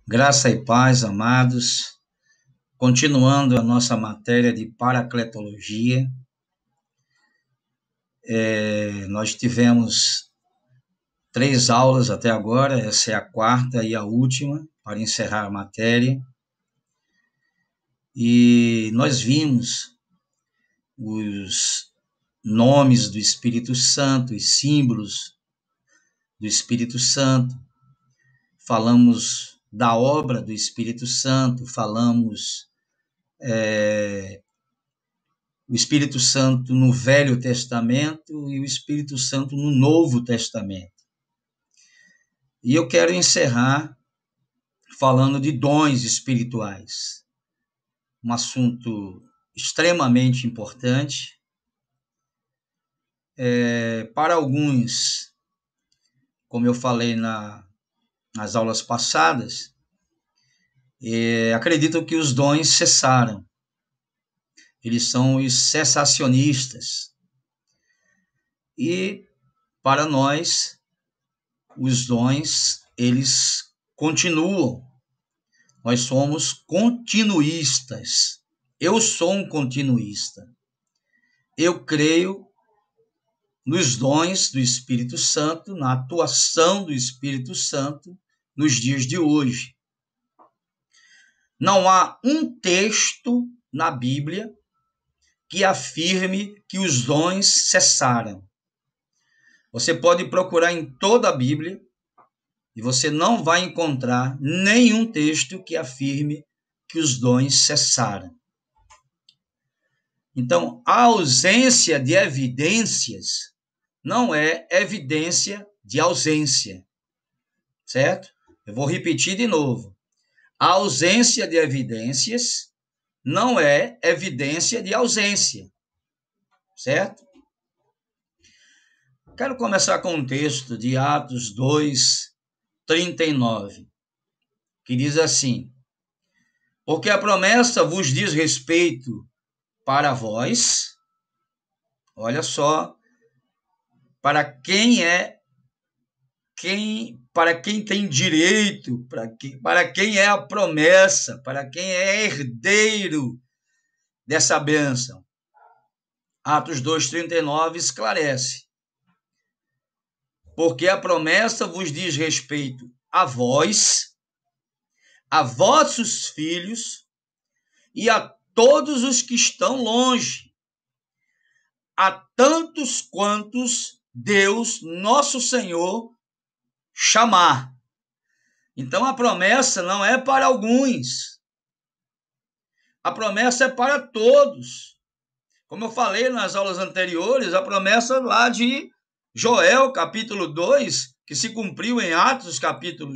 Graça e paz, amados. Continuando a nossa matéria de paracletologia, nós tivemos 3 aulas até agora, essa é a quarta e a última, para encerrar a matéria. E nós vimos os nomes do Espírito Santo, os símbolos do Espírito Santo, falamos da obra do Espírito Santo, falamos o Espírito Santo no Velho Testamento e o Espírito Santo no Novo Testamento. E eu quero encerrar falando de dons espirituais, um assunto extremamente importante. Para alguns, como eu falei nas aulas passadas, acreditam que os dons cessaram. Eles são os cessacionistas. E, para nós, os dons, eles continuam. Nós somos continuistas. Eu sou um continuista. Eu creio nos dons do Espírito Santo, na atuação do Espírito Santo nos dias de hoje. Não há um texto na Bíblia que afirme que os dons cessaram. Você pode procurar em toda a Bíblia e você não vai encontrar nenhum texto que afirme que os dons cessaram. Então, a ausência de evidências não é evidência de ausência, certo? Eu vou repetir de novo. A ausência de evidências não é evidência de ausência, certo? Quero começar com um texto de Atos 2:39, que diz assim: porque a promessa vos diz respeito para vós, olha só, para quem tem direito, para quem é a promessa, para quem é herdeiro dessa bênção. Atos 2:39 esclarece: porque a promessa vos diz respeito a vós, a vossos filhos e a todos os que estão longe, a tantos quantos Deus, nosso Senhor, chamar. Então a promessa não é para alguns. A promessa é para todos. Como eu falei nas aulas anteriores, a promessa lá de Joel, capítulo 2, que se cumpriu em Atos, capítulo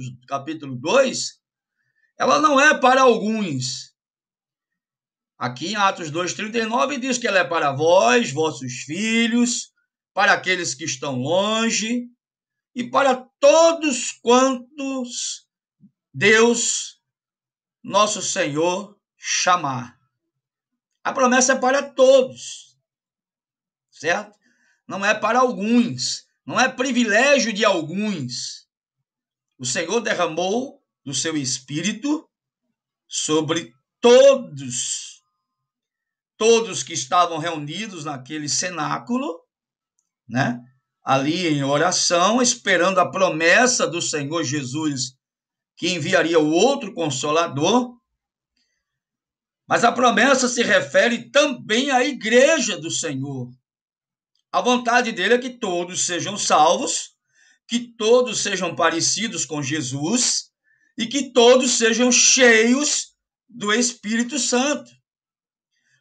2, ela não é para alguns. Aqui em Atos 2:39 diz que ela é para vós, vossos filhos, para aqueles que estão longe e para todos quantos Deus, nosso Senhor, chamar. A promessa é para todos, certo? Não é para alguns, não é privilégio de alguns. O Senhor derramou do seu Espírito sobre todos que estavam reunidos naquele cenáculo, né? Ali em oração, esperando a promessa do Senhor Jesus, que enviaria o outro Consolador. Mas a promessa se refere também à igreja do Senhor. A vontade dele é que todos sejam salvos, que todos sejam parecidos com Jesus e que todos sejam cheios do Espírito Santo.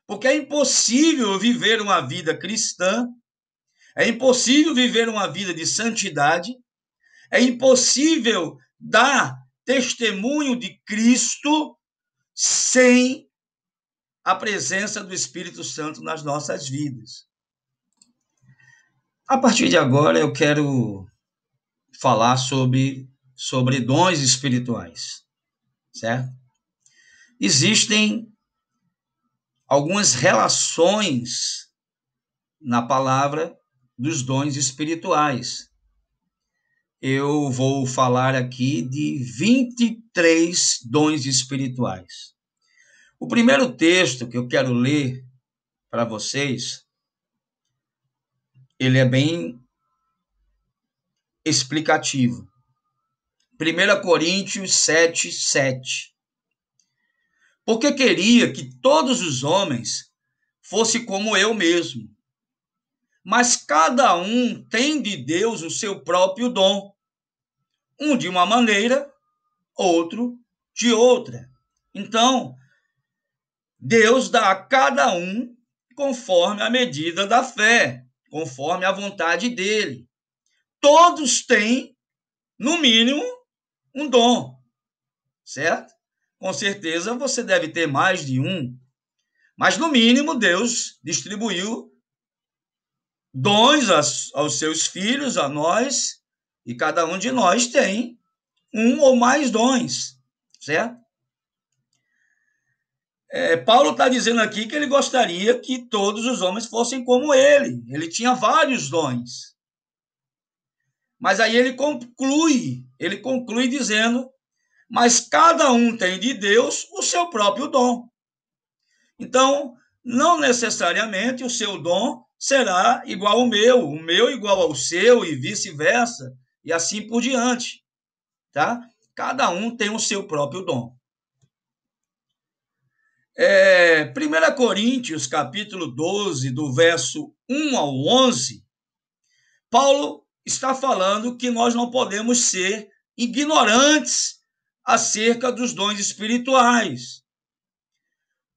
Porque é impossível viver uma vida cristã, é impossível viver uma vida de santidade, é impossível dar testemunho de Cristo sem a presença do Espírito Santo nas nossas vidas. A partir de agora, eu quero falar sobre dons espirituais, certo? Existem algumas relações na palavra dos dons espirituais. eu vou falar aqui de 23 dons espirituais. O primeiro texto que eu quero ler para vocês, ele é bem explicativo. 1 Coríntios 7, 7. Porque queria que todos os homens fossem como eu mesmo. Mas cada um tem de Deus o seu próprio dom. Um de uma maneira, outro de outra. Então, Deus dá a cada um conforme a medida da fé, conforme a vontade dele. Todos têm, no mínimo, um dom, certo? Com certeza você deve ter mais de um, mas no mínimo Deus distribuiu dons aos seus filhos, a nós, e cada um de nós tem um ou mais dons, certo? Paulo está dizendo aqui que ele gostaria que todos os homens fossem como ele. Ele tinha vários dons. Mas aí ele conclui dizendo, mas cada um tem de Deus o seu próprio dom. Então, não necessariamente o seu dom será igual ao meu, o meu igual ao seu e vice-versa, e assim por diante, tá? Cada um tem o seu próprio dom. 1 Coríntios, capítulo 12, do verso 1 ao 11, Paulo está falando que nós não podemos ser ignorantes acerca dos dons espirituais.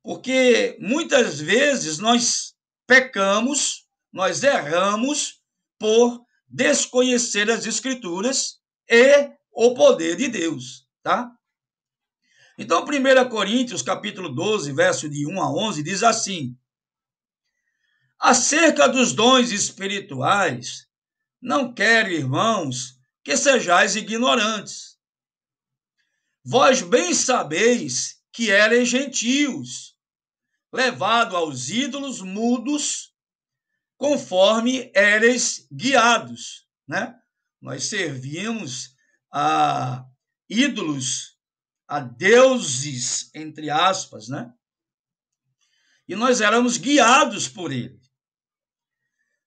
Porque muitas vezes nós pecamos, nós erramos por desconhecer as Escrituras e o poder de Deus, tá? Então, 1 Coríntios, capítulo 12, verso de 1 a 11, diz assim: acerca dos dons espirituais, não quero, irmãos, que sejais ignorantes. Vós bem sabeis que eres gentios, levado aos ídolos mudos, conforme eres guiados, né? Nós servimos a ídolos, a deuses, entre aspas, né? E nós éramos guiados por ele.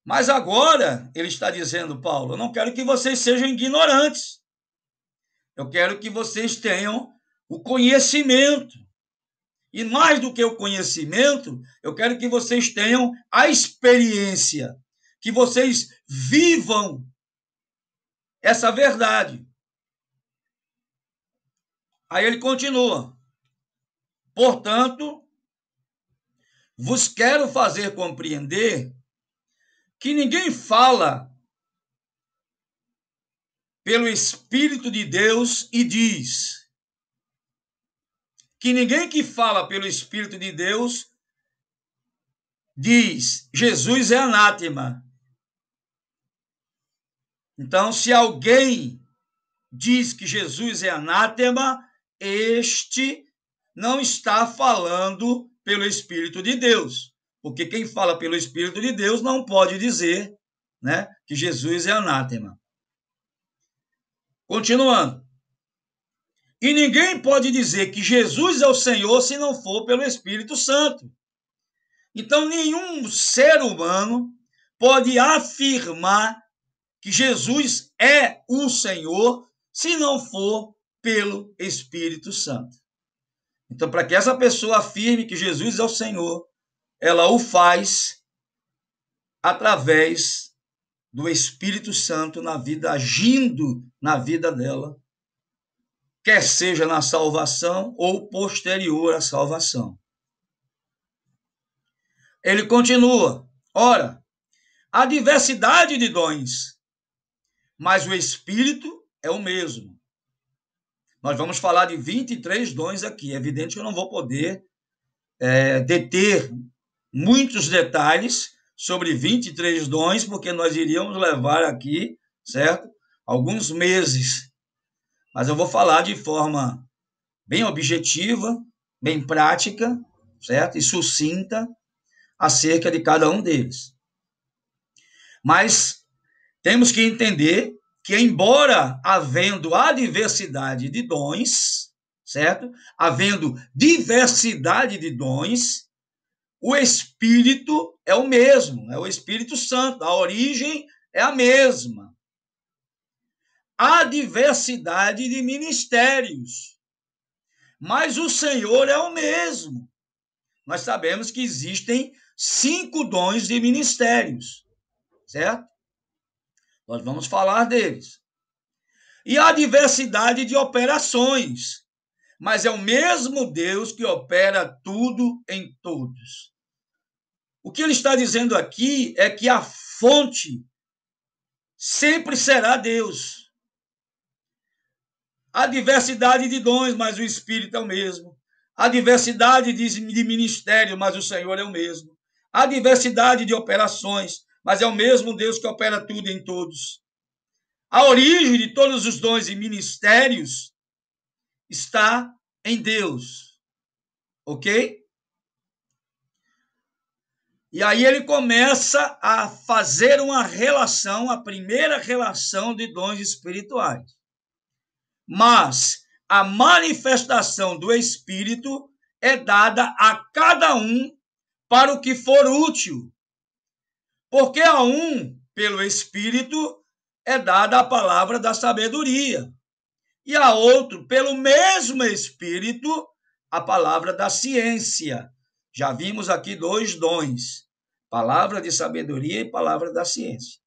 Mas agora, ele está dizendo, Paulo, eu não quero que vocês sejam ignorantes. Eu quero que vocês tenham o conhecimento. E mais do que o conhecimento, eu quero que vocês tenham a experiência, que vocês vivam essa verdade. Aí ele continua. Portanto, vos quero fazer compreender que ninguém fala pelo Espírito de Deus e diz que ninguém que fala pelo Espírito de Deus diz Jesus é anátema. Então, se alguém diz que Jesus é anátema, este não está falando pelo Espírito de Deus. Porque quem fala pelo Espírito de Deus não pode dizer, né, que Jesus é anátema. Continuando. E ninguém pode dizer que Jesus é o Senhor se não for pelo Espírito Santo. Então, nenhum ser humano pode afirmar que Jesus é o Senhor se não for pelo Espírito Santo. Então, para que essa pessoa afirme que Jesus é o Senhor, ela o faz através do Espírito Santo na vida, agindo na vida dela, quer seja na salvação ou posterior à salvação. Ele continua, ora, há diversidade de dons, mas o Espírito é o mesmo. Nós vamos falar de 23 dons aqui. É evidente que eu não vou poder deter muitos detalhes sobre 23 dons, porque nós iríamos levar aqui, certo? Alguns meses. Mas eu vou falar de forma bem objetiva, bem prática, certo? E sucinta acerca de cada um deles. Mas temos que entender que, embora havendo a diversidade de dons, certo? Havendo diversidade de dons, o Espírito é o mesmo, é o Espírito Santo, a origem é a mesma. Há diversidade de ministérios, mas o Senhor é o mesmo. Nós sabemos que existem 5 dons de ministérios, certo? Nós vamos falar deles. E há diversidade de operações, mas é o mesmo Deus que opera tudo em todos. O que ele está dizendo aqui é que a fonte sempre será Deus. Há diversidade de dons, mas o Espírito é o mesmo. Há diversidade de ministério, mas o Senhor é o mesmo. Há diversidade de operações, mas é o mesmo Deus que opera tudo em todos. A origem de todos os dons e ministérios está em Deus. Ok? E aí ele começa a fazer uma relação, a primeira relação de dons espirituais. Mas a manifestação do Espírito é dada a cada um para o que for útil. Porque a um, pelo Espírito, é dada a palavra da sabedoria. E a outro, pelo mesmo Espírito, a palavra da ciência. Já vimos aqui 2 dons, palavra de sabedoria e palavra da ciência.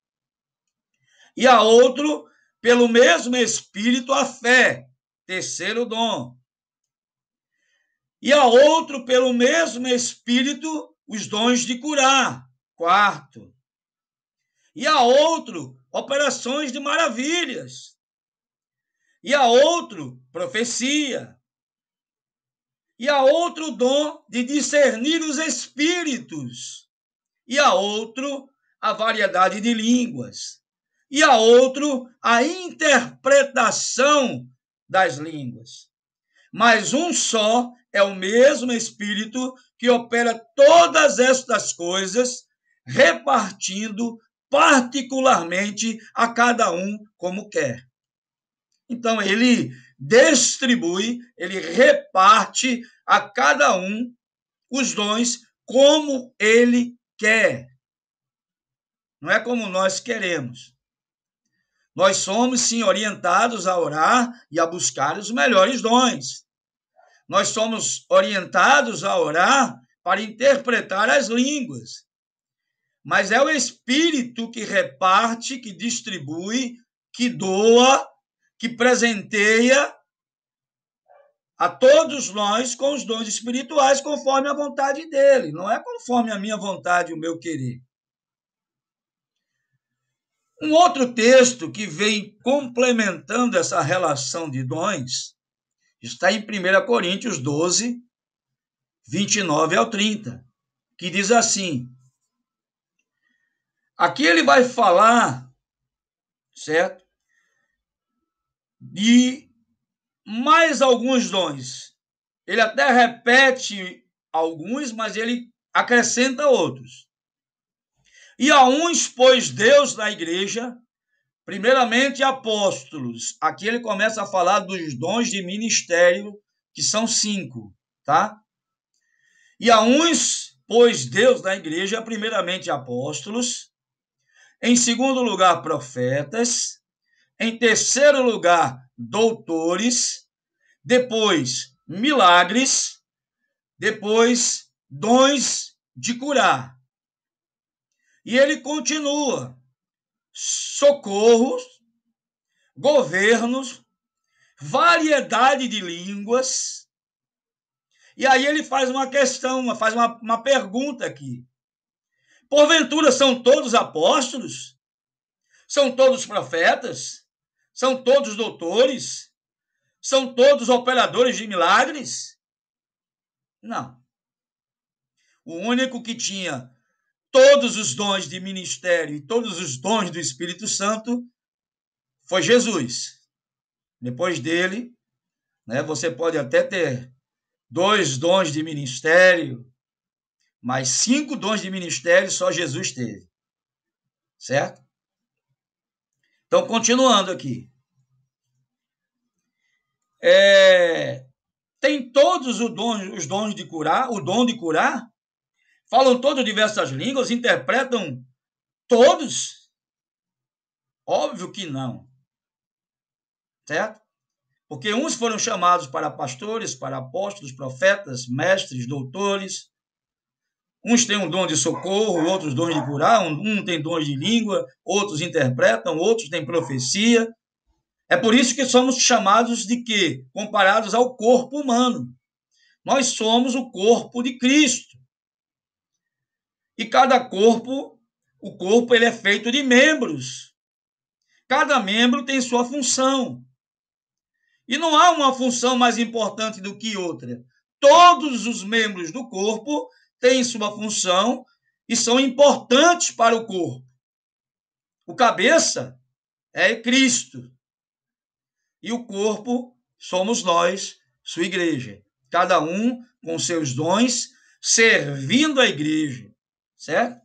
E a outro, pelo mesmo Espírito, a fé, terceiro dom. E a outro, pelo mesmo Espírito, os dons de curar, quarto. E a outro, operações de maravilhas. E a outro, profecia. E a outro, dom de discernir os espíritos. E a outro, a variedade de línguas. E a outro, a interpretação das línguas. Mas um só é o mesmo Espírito que opera todas estas coisas, repartindo particularmente a cada um como quer. Então, ele distribui, ele reparte a cada um os dons como ele quer. Não é como nós queremos. Nós somos, sim, orientados a orar e a buscar os melhores dons. Nós somos orientados a orar para interpretar as línguas. Mas é o Espírito que reparte, que distribui, que doa, que presenteia a todos nós com os dons espirituais conforme a vontade dele. Não é conforme a minha vontade e o meu querer. Um outro texto que vem complementando essa relação de dons está em 1 Coríntios 12, 29 ao 30, que diz assim. Aqui ele vai falar, certo? De mais alguns dons. Ele até repete alguns, mas ele acrescenta outros. E a uns pôs Deus na igreja, primeiramente apóstolos. Aqui ele começa a falar dos dons de ministério, que são 5, tá? E a uns pôs Deus na igreja, primeiramente apóstolos, em segundo lugar, profetas, em terceiro lugar, doutores, depois, milagres, depois, dons de curar. E ele continua, socorros, governos, variedade de línguas. E aí ele faz uma questão, faz uma pergunta aqui. Porventura são todos apóstolos? São todos profetas? São todos doutores? São todos operadores de milagres? Não. O único que tinha todos os dons de ministério e todos os dons do Espírito Santo foi Jesus. Depois dele, né, você pode até ter 2 dons de ministério, mas 5 dons de ministério só Jesus teve. Certo? Então, continuando aqui. Tem todos os dons de curar, o dom de curar? Falam todos diversas línguas? Interpretam todos? Óbvio que não. Certo? Porque uns foram chamados para pastores, para apóstolos, profetas, mestres, doutores. Uns têm um dom de socorro, outros dons de curar. Um tem dons de língua, outros interpretam, outros têm profecia. É por isso que somos chamados de quê? Comparados ao corpo humano. Nós somos o corpo de Cristo. E cada corpo, o corpo ele é feito de membros. Cada membro tem sua função. E não há uma função mais importante do que outra. Todos os membros do corpo têm sua função e são importantes para o corpo. O cabeça é Cristo. E o corpo somos nós, sua igreja. Cada um com seus dons, servindo a igreja. Certo?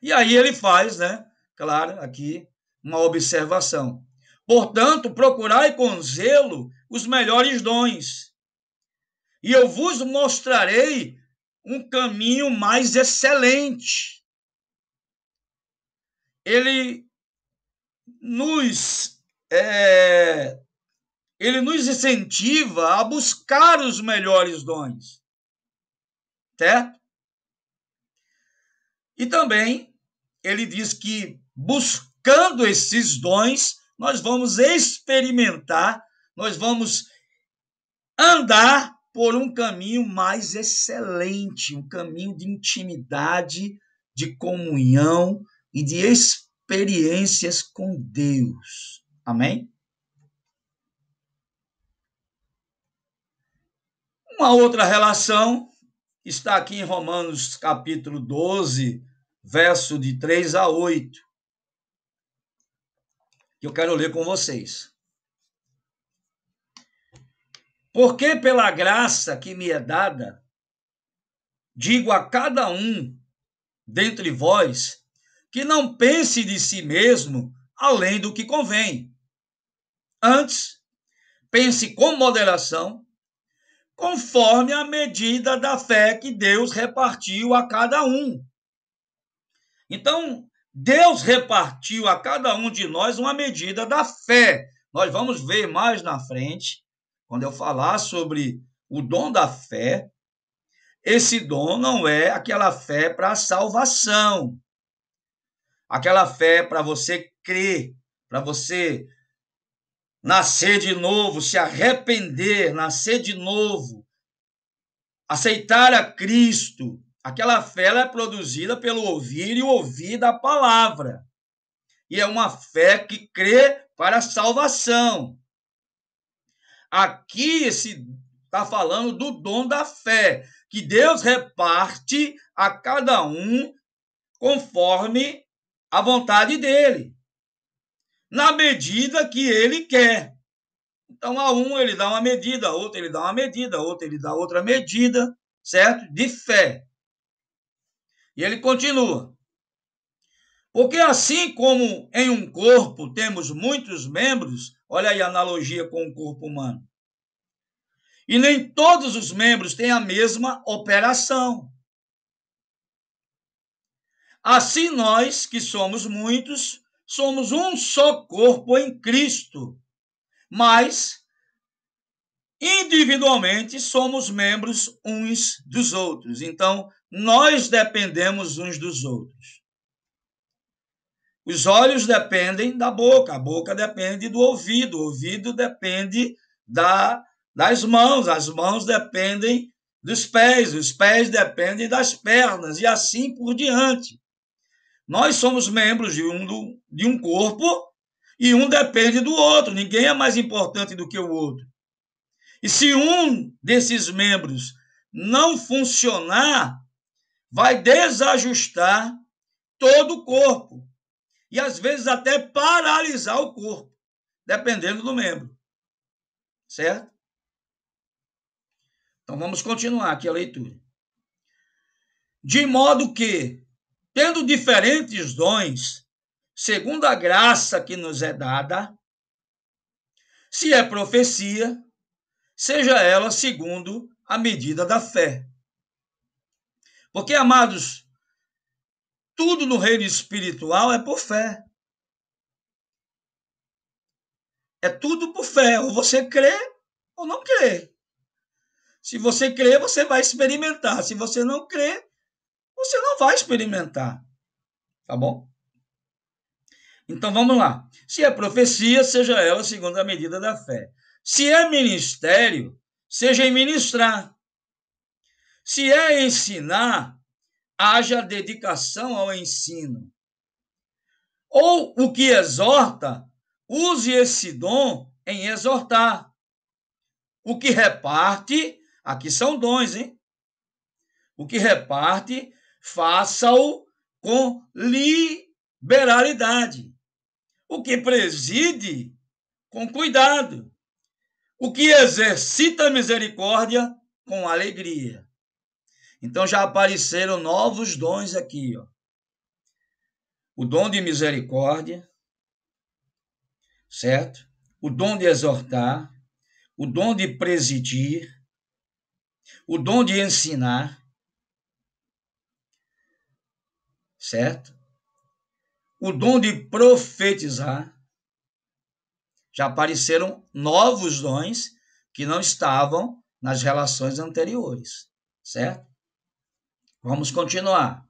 E aí ele faz, né? Claro, aqui uma observação. Portanto, procurai com zelo os melhores dons, e eu vos mostrarei um caminho mais excelente. Ele nos incentiva a buscar os melhores dons, certo? E também ele diz que buscando esses dons, nós vamos experimentar, nós vamos andar por um caminho mais excelente, um caminho de intimidade, de comunhão e de experiências com Deus. Amém? Uma outra relação está aqui em Romanos capítulo 12, verso de 3 a 8, que eu quero ler com vocês. Porque pela graça que me é dada, digo a cada um dentre vós que não pense de si mesmo além do que convém. Antes, pense com moderação, conforme a medida da fé que Deus repartiu a cada um. Então, Deus repartiu a cada um de nós uma medida da fé. Nós vamos ver mais na frente, quando eu falar sobre o dom da fé. Esse dom não é aquela fé para a salvação, aquela fé para você crer, para você nascer de novo, se arrepender, nascer de novo, aceitar a Cristo. Aquela fé ela é produzida pelo ouvir e ouvir da palavra. E é uma fé que crê para a salvação. Aqui está falando do dom da fé, que Deus reparte a cada um conforme a vontade dele, na medida que ele quer. Então, a um ele dá uma medida, a outro ele dá uma medida, a outro ele dá outra medida, certo? De fé. E ele continua. Porque assim como em um corpo temos muitos membros, olha aí a analogia com o corpo humano, e nem todos os membros têm a mesma operação. Assim nós, que somos muitos, somos um só corpo em Cristo, mas individualmente somos membros uns dos outros. Então, nós dependemos uns dos outros. Os olhos dependem da boca, a boca depende do ouvido, o ouvido depende das mãos, as mãos dependem dos pés, os pés dependem das pernas, e assim por diante. Nós somos membros de um corpo e um depende do outro, ninguém é mais importante do que o outro. E se um desses membros não funcionar, vai desajustar todo o corpo. E às vezes até paralisar o corpo, dependendo do membro. Certo? Então vamos continuar aqui a leitura. De modo que, tendo diferentes dons, segundo a graça que nos é dada. Se é profecia, seja ela segundo a medida da fé. Porque, amados, tudo no reino espiritual é por fé. É tudo por fé. Ou você crê ou não crê. Se você crê, você vai experimentar. Se você não crê, você não vai experimentar. Tá bom? Então vamos lá. Se é profecia, seja ela segundo a medida da fé. Se é ministério, seja em ministrar. Se é ensinar, haja dedicação ao ensino. Ou o que exorta, use esse dom em exortar. O que reparte, aqui são dons, hein? O que reparte, faça-o com liberalidade. O que preside, com cuidado. O que exercita a misericórdia, com alegria. Então já apareceram novos dons aqui, ó. O dom de misericórdia, certo? O dom de exortar, o dom de presidir, o dom de ensinar, certo? O dom de profetizar. Já apareceram novos dons que não estavam nas relações anteriores, certo? Vamos continuar.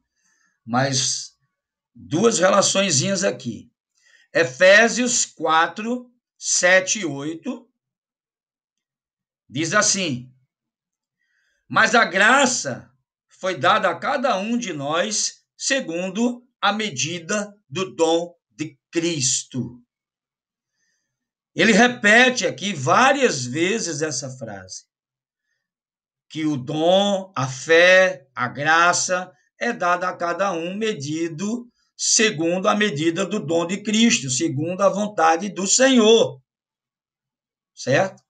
Mais duas relaçõezinhas aqui. Efésios 4, 7 e 8 diz assim: mas a graça foi dada a cada um de nós segundo a medida do dom de Cristo. Ele repete aqui várias vezes essa frase, que o dom, a fé, a graça é dada a cada um medido segundo a medida do dom de Cristo, segundo a vontade do Senhor, certo?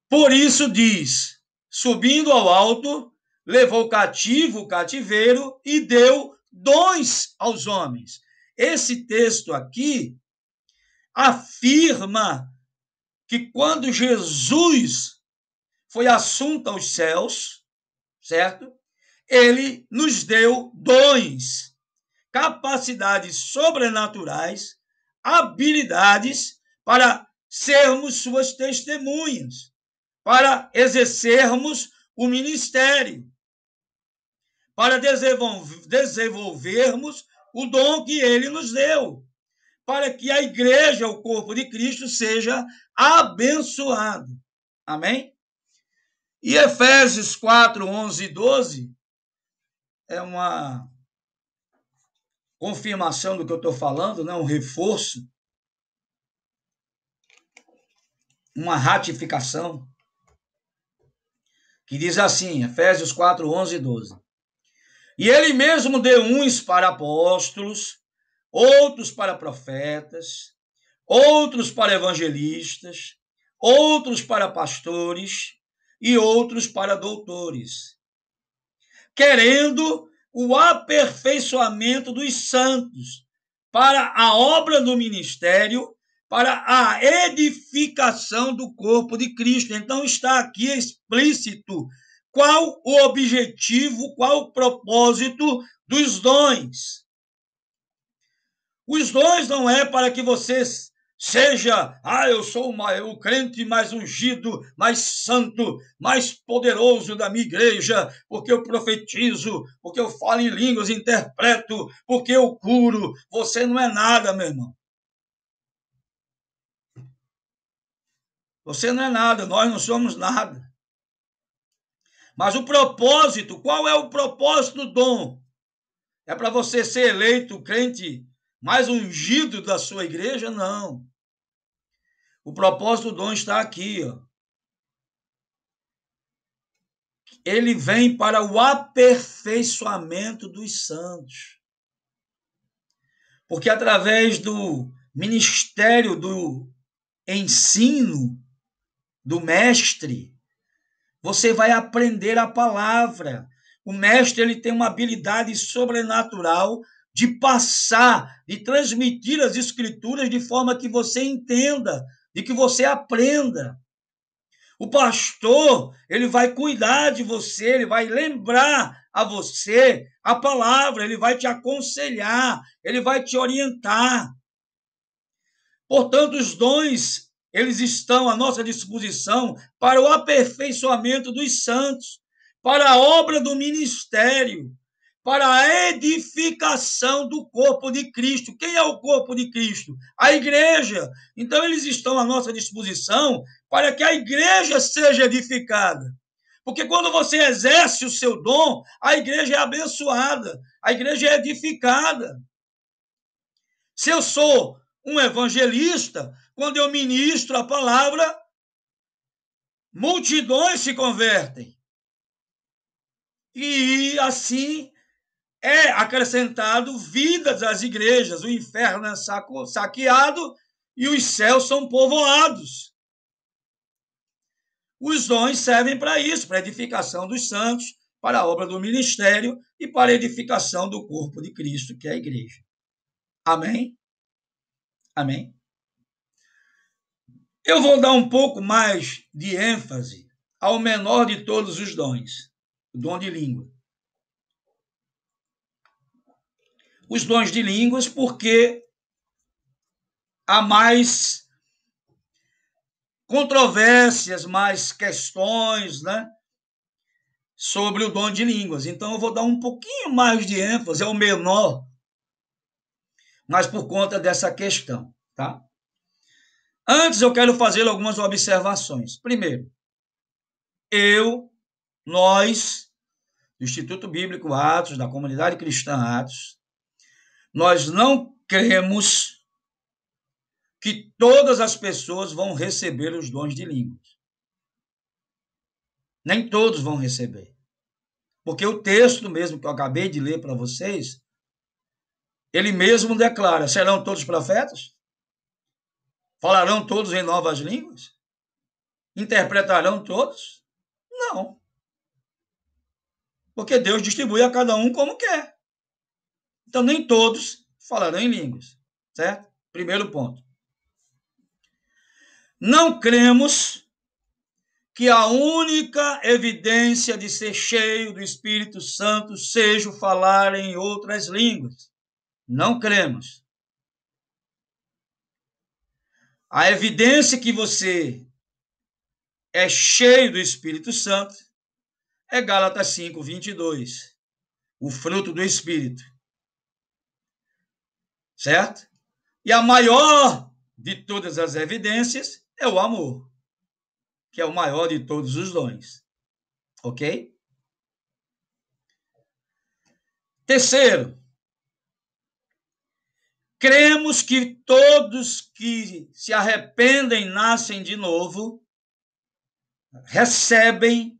Por isso diz, subindo ao alto, levou cativo o cativeiro e deu dons aos homens. Esse texto aqui afirma que quando Jesus foi assunto aos céus, certo? Ele nos deu dons, capacidades sobrenaturais, habilidades para sermos suas testemunhas, para exercermos o ministério, para desenvolvermos o dom que ele nos deu, para que a igreja, o corpo de Cristo, seja abençoado. Amém? E Efésios 4, 11 e 12 é uma confirmação do que eu estou falando, né? Um reforço, uma ratificação, que diz assim, Efésios 4, 11 e 12. E ele mesmo deu uns para apóstolos, outros para profetas, outros para evangelistas, outros para pastores e outros para doutores, querendo o aperfeiçoamento dos santos para a obra do ministério, para a edificação do corpo de Cristo. Então está aqui explícito qual o objetivo, qual o propósito dos dons. Os dons não é para que você seja, eu sou o crente mais ungido, mais santo, mais poderoso da minha igreja, porque eu profetizo, porque eu falo em línguas, interpreto, porque eu curo. Você não é nada, meu irmão. Você não é nada, nós não somos nada. Mas o propósito, qual é o propósito do dom? É para você ser eleito crente mais ungido da sua igreja? Não. O propósito do dom está aqui, ó. Ele vem para o aperfeiçoamento dos santos. Porque através do ministério do ensino do mestre, você vai aprender a palavra. O mestre ele tem uma habilidade sobrenatural de passar, de transmitir as Escrituras de forma que você entenda, de que você aprenda. O pastor, ele vai cuidar de você, ele vai lembrar a você a palavra, ele vai te aconselhar, ele vai te orientar. Portanto, os dons, eles estão à nossa disposição para o aperfeiçoamento dos santos, para a obra do ministério, para a edificação do corpo de Cristo. Quem é o corpo de Cristo? A igreja. Então, eles estão à nossa disposição para que a igreja seja edificada. Porque quando você exerce o seu dom, a igreja é abençoada, a igreja é edificada. Se eu sou um evangelista, quando eu ministro a palavra, multidões se convertem. E assim é acrescentado vidas às igrejas. O inferno é saqueado e os céus são povoados. Os dons servem para isso, para a edificação dos santos, para a obra do ministério e para a edificação do corpo de Cristo, que é a igreja. Amém? Amém? Eu vou dar um pouco mais de ênfase ao menor de todos os dons, o dom de língua. Os dons de línguas, porque há mais controvérsias, mais questões, né, sobre o dom de línguas. Então, eu vou dar um pouquinho mais de ênfase ao menor, mas por conta dessa questão, tá? Antes, eu quero fazer algumas observações. Primeiro, nós, do Instituto Bíblico Atos, da Comunidade Cristã Atos, nós não cremos que todas as pessoas vão receber os dons de línguas. Nem todos vão receber. Porque o texto mesmo que eu acabei de ler para vocês, ele mesmo declara: serão todos profetas? Falarão todos em novas línguas? Interpretarão todos? Não. Porque Deus distribui a cada um como quer. Então, nem todos falarão em línguas. Certo? Primeiro ponto. Não cremos que a única evidência de ser cheio do Espírito Santo seja o falar em outras línguas. Não cremos. A evidência que você é cheio do Espírito Santo é Gálatas 5:22. O fruto do Espírito. Certo? E a maior de todas as evidências é o amor, que é o maior de todos os dons. Ok? Terceiro, cremos que todos que se arrependem e nascem de novo recebem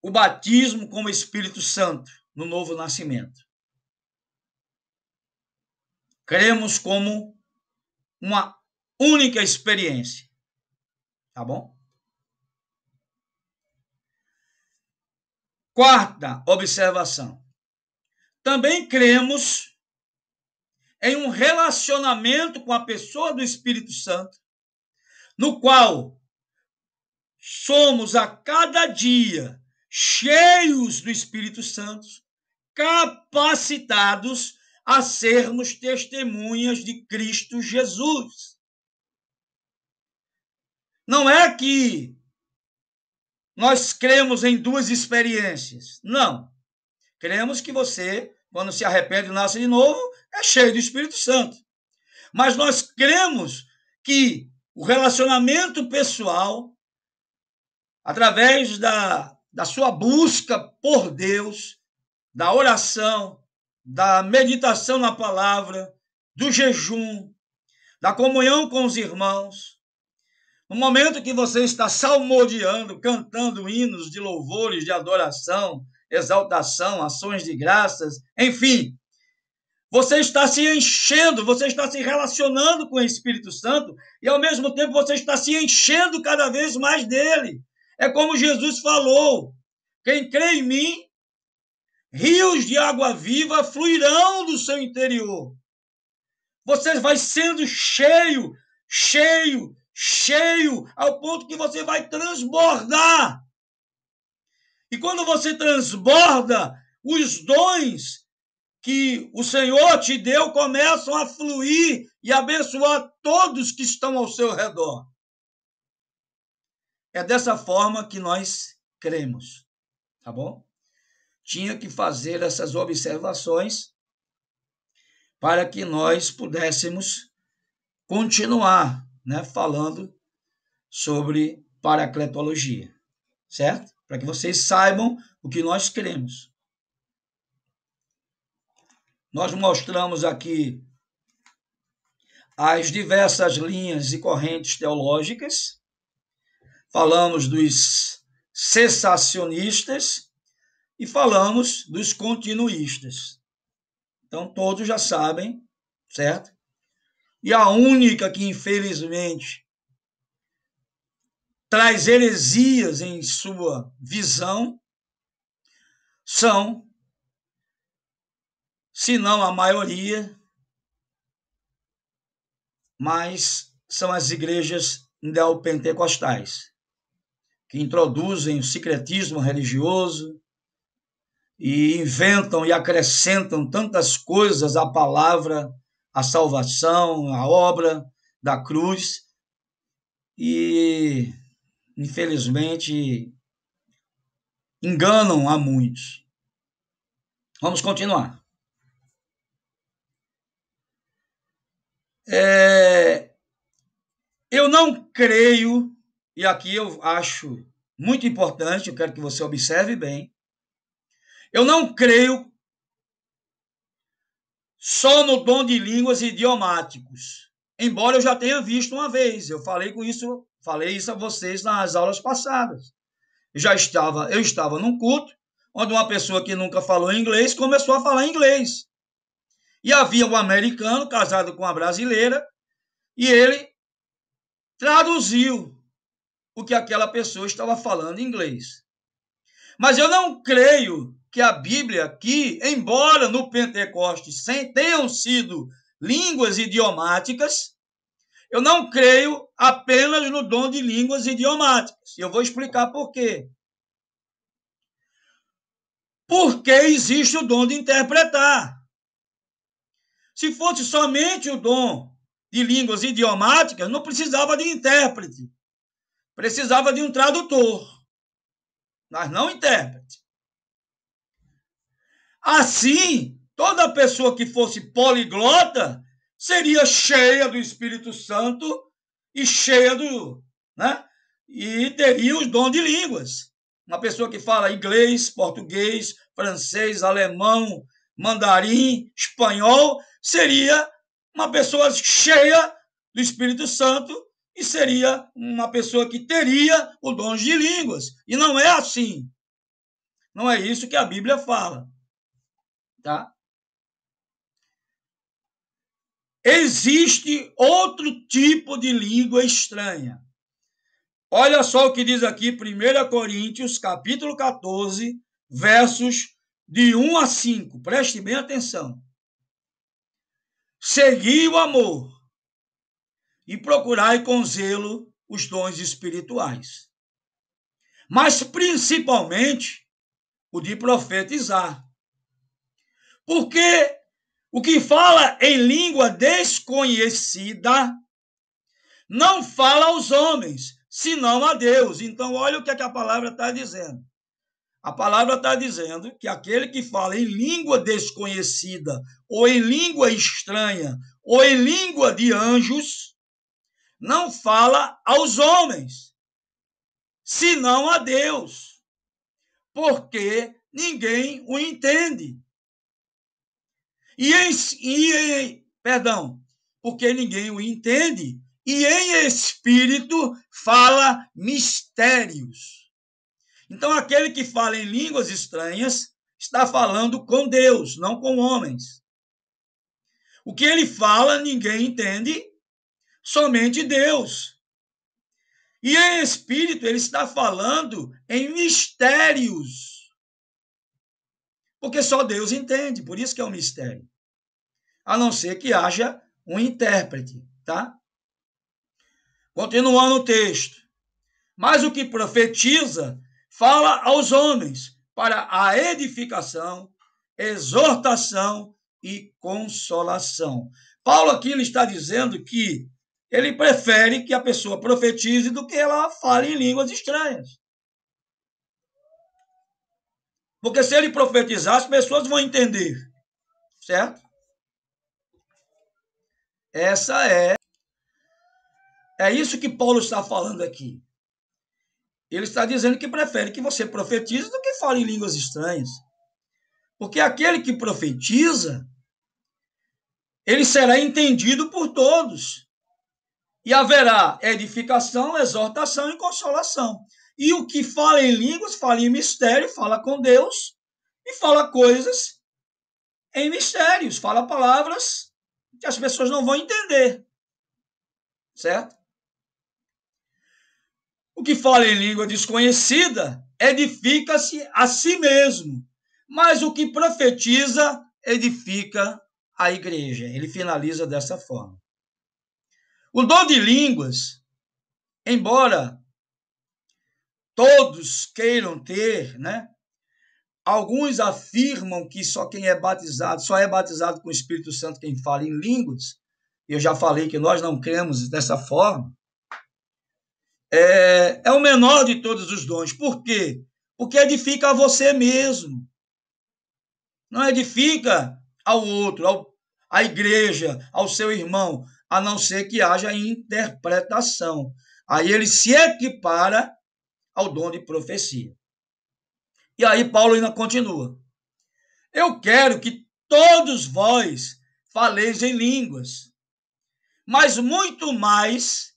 o batismo com o Espírito Santo no novo nascimento. Cremos como uma única experiência. Tá bom? Quarta observação. Também cremos em um relacionamento com a pessoa do Espírito Santo, no qual somos a cada dia cheios do Espírito Santo, capacitados a sermos testemunhas de Cristo Jesus. Não é que nós cremos em duas experiências. Não. Cremos que você, quando se arrepende e nasce de novo, é cheio do Espírito Santo. Mas nós cremos que o relacionamento pessoal, através da sua busca por Deus, da oração, da meditação na palavra, do jejum, da comunhão com os irmãos, no momento que você está salmodiando, cantando hinos de louvores, de adoração, exaltação, ações de graças, enfim, você está se enchendo, você está se relacionando com o Espírito Santo e, ao mesmo tempo, você está se enchendo cada vez mais dele. É como Jesus falou: quem crê em mim, rios de água viva fluirão do seu interior. Você vai sendo cheio, cheio, cheio, ao ponto que você vai transbordar. E quando você transborda, os dons que o Senhor te deu começam a fluir e abençoar todos que estão ao seu redor. É dessa forma que nós cremos, tá bom? Tinha que fazer essas observações para que nós pudéssemos continuar, né, falando sobre paracletologia, certo? Para que vocês saibam o que nós cremos. Nós mostramos aqui as diversas linhas e correntes teológicas, falamos dos cessacionistas e falamos dos continuistas. Então, todos já sabem, certo? E a única que, infelizmente, traz heresias em sua visão são, se não a maioria, mas são as igrejas neopentecostais, que introduzem o sincretismo religioso e inventam e acrescentam tantas coisas à palavra, à salvação, à obra da cruz, e, infelizmente, enganam a muitos. Vamos continuar. Eu não creio, e aqui eu acho muito importante, eu quero que você observe bem, eu não creio só no dom de línguas idiomáticos, embora eu já tenha visto uma vez, eu falei isso a vocês nas aulas passadas. Eu estava num culto, onde uma pessoa que nunca falou inglês começou a falar inglês. E havia um americano casado com uma brasileira, e ele traduziu o que aquela pessoa estava falando em inglês. Mas eu não creio que a Bíblia aqui, embora no Pentecostes tenham sido línguas idiomáticas, eu não creio apenas no dom de línguas idiomáticas. E eu vou explicar por quê. Porque existe o dom de interpretar. Se fosse somente o dom de línguas idiomáticas, não precisava de intérprete. Precisava de um tradutor, mas não intérprete. Assim, toda pessoa que fosse poliglota seria cheia do Espírito Santo e cheia do, né? E teria os dons de línguas. Uma pessoa que fala inglês, português, francês, alemão, mandarim, espanhol, seria uma pessoa cheia do Espírito Santo e seria uma pessoa que teria os dons de línguas. E não é assim. Não é isso que a Bíblia fala. Tá? Existe outro tipo de língua estranha. Olha só o que diz aqui 1 Coríntios, capítulo 14, versos de 1 a 5. Preste bem atenção. Segui o amor e procurai com zelo os dons espirituais, mas principalmente o de profetizar. Porque o que fala em língua desconhecida não fala aos homens, senão a Deus. Então, olha o que a palavra está dizendo. A palavra está dizendo que aquele que fala em língua desconhecida, ou em língua estranha, ou em língua de anjos, não fala aos homens, senão a Deus, porque ninguém o entende. Porque ninguém o entende, e em espírito fala mistérios. Então, aquele que fala em línguas estranhas está falando com Deus, não com homens. O que ele fala, ninguém entende, somente Deus. E em espírito, ele está falando em mistérios. Porque só Deus entende, por isso que é um mistério. A não ser que haja um intérprete, tá? Continuando o texto. Mas o que profetiza fala aos homens para a edificação, exortação e consolação. Paulo aqui ele está dizendo que ele prefere que a pessoa profetize do que ela fale em línguas estranhas. Porque se ele profetizar, as pessoas vão entender, certo? É isso que Paulo está falando aqui. Ele está dizendo que prefere que você profetize do que fale em línguas estranhas. Porque aquele que profetiza, ele será entendido por todos. E haverá edificação, exortação e consolação. E o que fala em línguas, fala em mistério, fala com Deus e fala coisas em mistérios, fala palavras que as pessoas não vão entender. Certo? O que fala em língua desconhecida edifica-se a si mesmo, mas o que profetiza edifica a igreja. Ele finaliza dessa forma. O dom de línguas, embora todos queiram ter, né? Alguns afirmam que só quem é batizado, só é batizado com o Espírito Santo quem fala em línguas. Eu já falei que nós não cremos dessa forma. É o menor de todos os dons. Por quê? Porque edifica a você mesmo. Não edifica ao outro, à igreja, ao seu irmão, a não ser que haja interpretação. Aí ele se equipara ao dom de profecia. E aí Paulo ainda continua. Eu quero que todos vós faleis em línguas, mas muito mais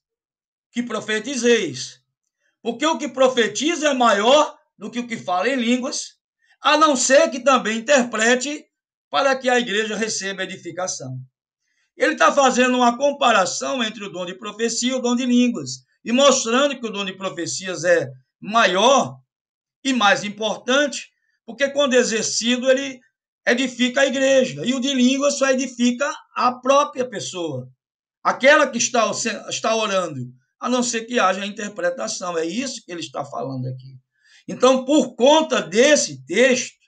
que profetizeis. Porque o que profetiza é maior do que o que fala em línguas, a não ser que também interprete para que a igreja receba edificação. Ele está fazendo uma comparação entre o dom de profecia e o dom de línguas, e mostrando que o dom de profecias é maior e mais importante, porque quando exercido ele edifica a igreja, e o de línguas só edifica a própria pessoa, aquela que está orando, a não ser que haja interpretação. É isso que ele está falando aqui. Então, por conta desse texto,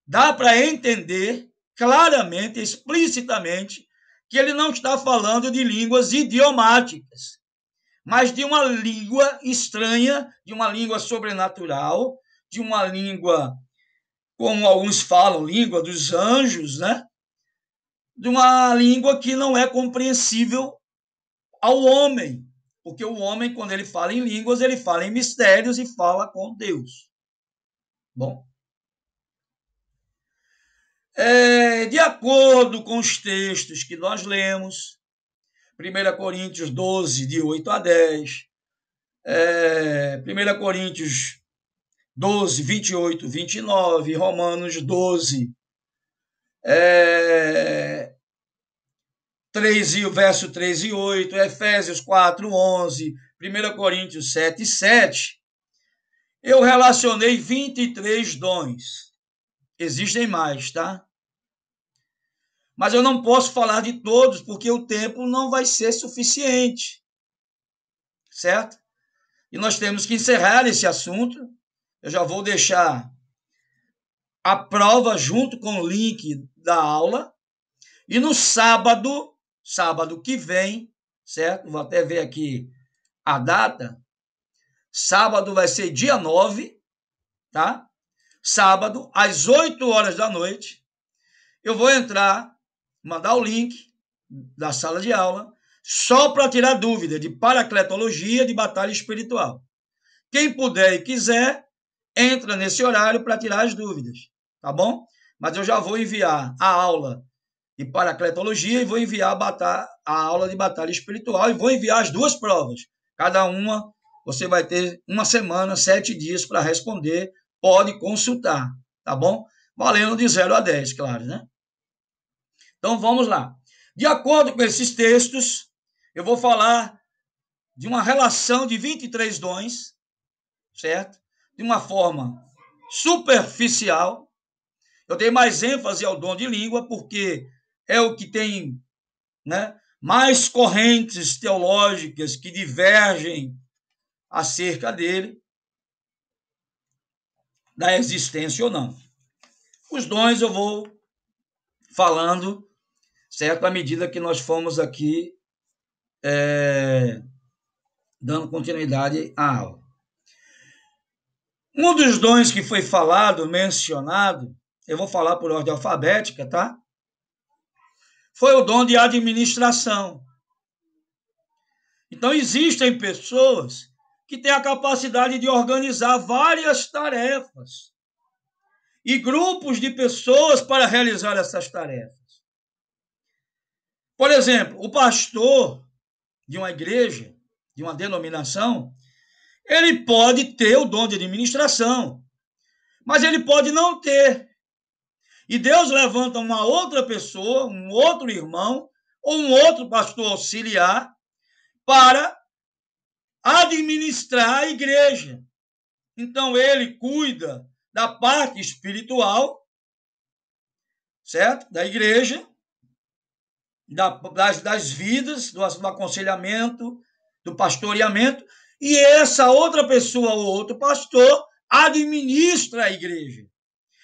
dá para entender claramente, explicitamente, que ele não está falando de línguas idiomáticas, mas de uma língua estranha, de uma língua sobrenatural, de uma língua, como alguns falam, língua dos anjos, né? De uma língua que não é compreensível ao homem, porque o homem, quando ele fala em línguas, ele fala em mistérios e fala com Deus. Bom, de acordo com os textos que nós lemos, 1 Coríntios 12, de 8 a 10, 1 Coríntios 12, 28, 29, Romanos 12, verso 3 e 8, Efésios 4, 11, 1 Coríntios 7, 7, eu relacionei 23 dons. Existem mais, tá? Mas eu não posso falar de todos, porque o tempo não vai ser suficiente. Certo? E nós temos que encerrar esse assunto. Eu já vou deixar a prova junto com o link da aula. E no sábado que vem, certo? Vou até ver aqui a data. Sábado vai ser dia 9, tá? Sábado, às 8 horas da noite, eu vou mandar o link da sala de aula, só para tirar dúvida de paracletologia de batalha espiritual. Quem puder e quiser, entra nesse horário para tirar as dúvidas, tá bom? Mas eu já vou enviar a aula de paracletologia e vou enviar a aula de batalha espiritual e vou enviar as duas provas. Cada uma, você vai ter uma semana, 7 dias para responder, pode consultar, tá bom? Valendo de 0 a 10, claro, né? Então, vamos lá. De acordo com esses textos, eu vou falar de uma relação de 23 dons, certo? De uma forma superficial, Eu dei mais ênfase ao dom de língua porque é o que tem, né, mais correntes teológicas que divergem acerca dele, da existência ou não. Os dons eu vou falando, certo, à medida que nós fomos aqui dando continuidade à aula. Um dos dons que foi falado, mencionado, eu vou falar por ordem alfabética, tá? Foi o dom de administração. Então, existem pessoas que têm a capacidade de organizar várias tarefas e grupos de pessoas para realizar essas tarefas. Por exemplo, o pastor de uma igreja, de uma denominação, ele pode ter o dom de administração, mas ele pode não ter. E Deus levanta uma outra pessoa, um outro irmão, ou um outro pastor auxiliar para administrar a igreja. Então, ele cuida da parte espiritual, certo? Da igreja, das vidas, do aconselhamento, do pastoreamento, e essa outra pessoa ou outro pastor administra a igreja.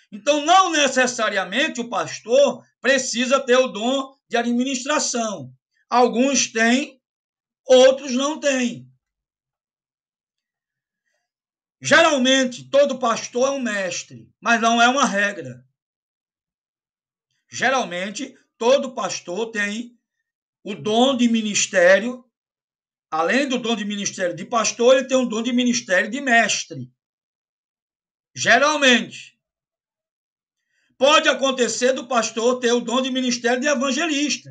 Então, não necessariamente o pastor precisa ter o dom de administração. Alguns têm, outros não têm. Geralmente, todo pastor é um mestre, mas não é uma regra. Geralmente, todo pastor tem o dom de ministério. Além do dom de ministério de pastor, ele tem um dom de ministério de mestre. Geralmente. Pode acontecer do pastor ter o dom de ministério de evangelista.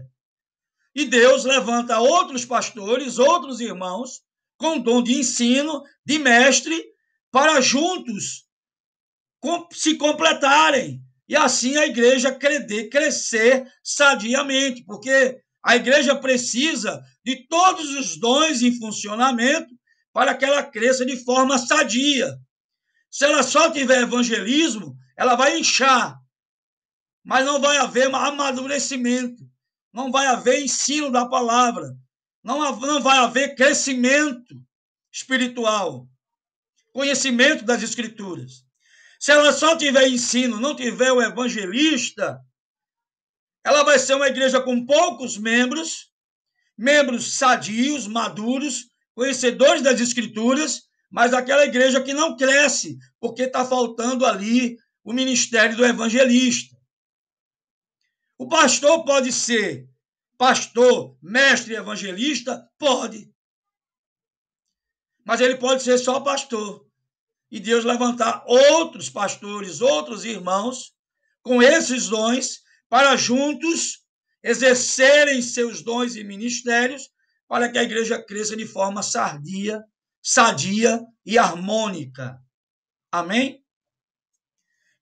E Deus levanta outros pastores, outros irmãos, com dom de ensino, de mestre, para juntos se completarem. E assim a igreja crescer sadiamente, porque a igreja precisa de todos os dons em funcionamento para que ela cresça de forma sadia. Se ela só tiver evangelismo, ela vai inchar, mas não vai haver amadurecimento, não vai haver ensino da palavra, não vai haver crescimento espiritual, conhecimento das Escrituras. Se ela só tiver ensino, não tiver o evangelista, ela vai ser uma igreja com poucos membros sadios, maduros, conhecedores das Escrituras, mas aquela igreja que não cresce, porque está faltando ali o ministério do evangelista. O pastor pode ser pastor, mestre evangelista? Pode. Mas ele pode ser só pastor. E Deus levantar outros pastores, outros irmãos, com esses dons, para juntos exercerem seus dons e ministérios, para que a igreja cresça de forma sadia e harmônica. Amém?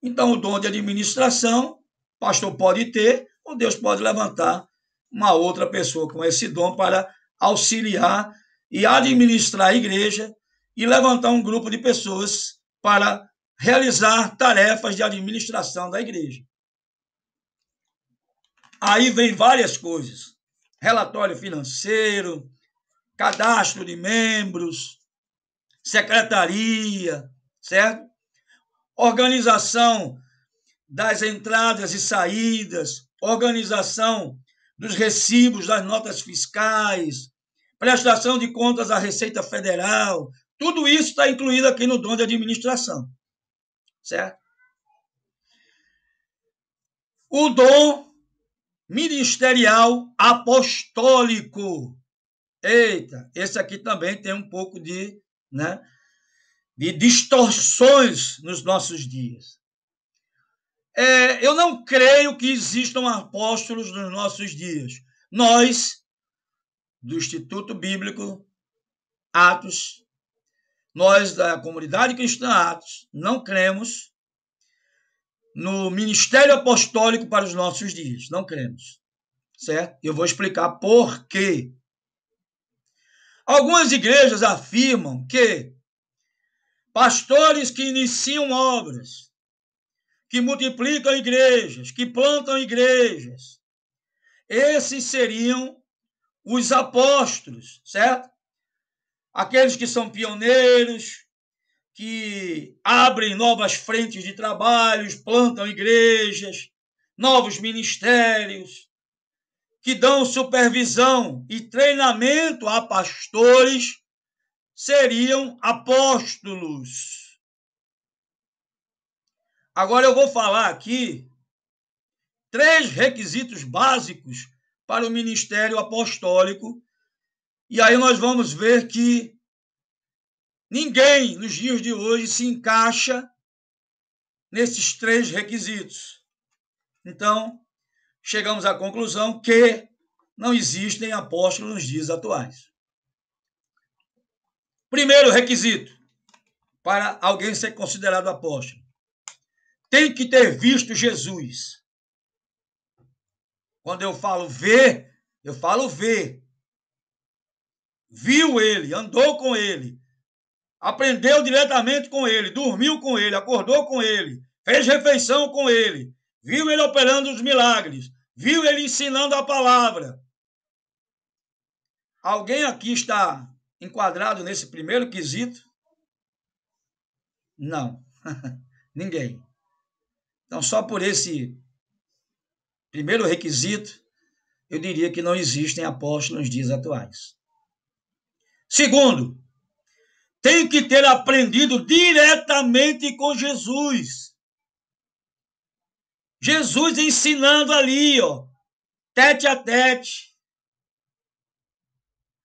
Então, o dom de administração, o pastor pode ter, ou Deus pode levantar uma outra pessoa com esse dom para auxiliar e administrar a igreja e levantar um grupo de pessoas para realizar tarefas de administração da igreja. Aí vem várias coisas: relatório financeiro, cadastro de membros, secretaria, certo? Organização das entradas e saídas, organização dos recibos das notas fiscais, prestação de contas à Receita Federal, tudo isso está incluído aqui no dom de administração, certo? O dom ministerial apostólico. Eita, esse aqui também tem um pouco de distorções nos nossos dias. Eu não creio que existam apóstolos nos nossos dias. Nós, do Instituto Bíblico Atos, nós da comunidade cristã Atos, não cremos no ministério apostólico para os nossos dias. Não cremos, certo? Eu vou explicar por quê. Algumas igrejas afirmam que pastores que iniciam obras que multiplicam igrejas, que plantam igrejas. Esses seriam os apóstolos, certo? Aqueles que são pioneiros, que abrem novas frentes de trabalhos, plantam igrejas, novos ministérios, que dão supervisão e treinamento a pastores, seriam apóstolos. Agora eu vou falar aqui 3 requisitos básicos para o ministério apostólico, e aí nós vamos ver que ninguém nos dias de hoje se encaixa nesses 3 requisitos. Então, chegamos à conclusão que não existem apóstolos nos dias atuais. Primeiro requisito para alguém ser considerado apóstolo: tem que ter visto Jesus. Quando eu falo ver, eu falo ver. Viu ele, andou com ele, aprendeu diretamente com ele, dormiu com ele, acordou com ele, fez refeição com ele, viu ele operando os milagres, viu ele ensinando a palavra. Alguém aqui está enquadrado nesse primeiro quesito? Não, ninguém. Então, só por esse primeiro requisito, eu diria que não existem apóstolos nos dias atuais. Segundo, tem que ter aprendido diretamente com Jesus. Jesus ensinando ali, tete a tete.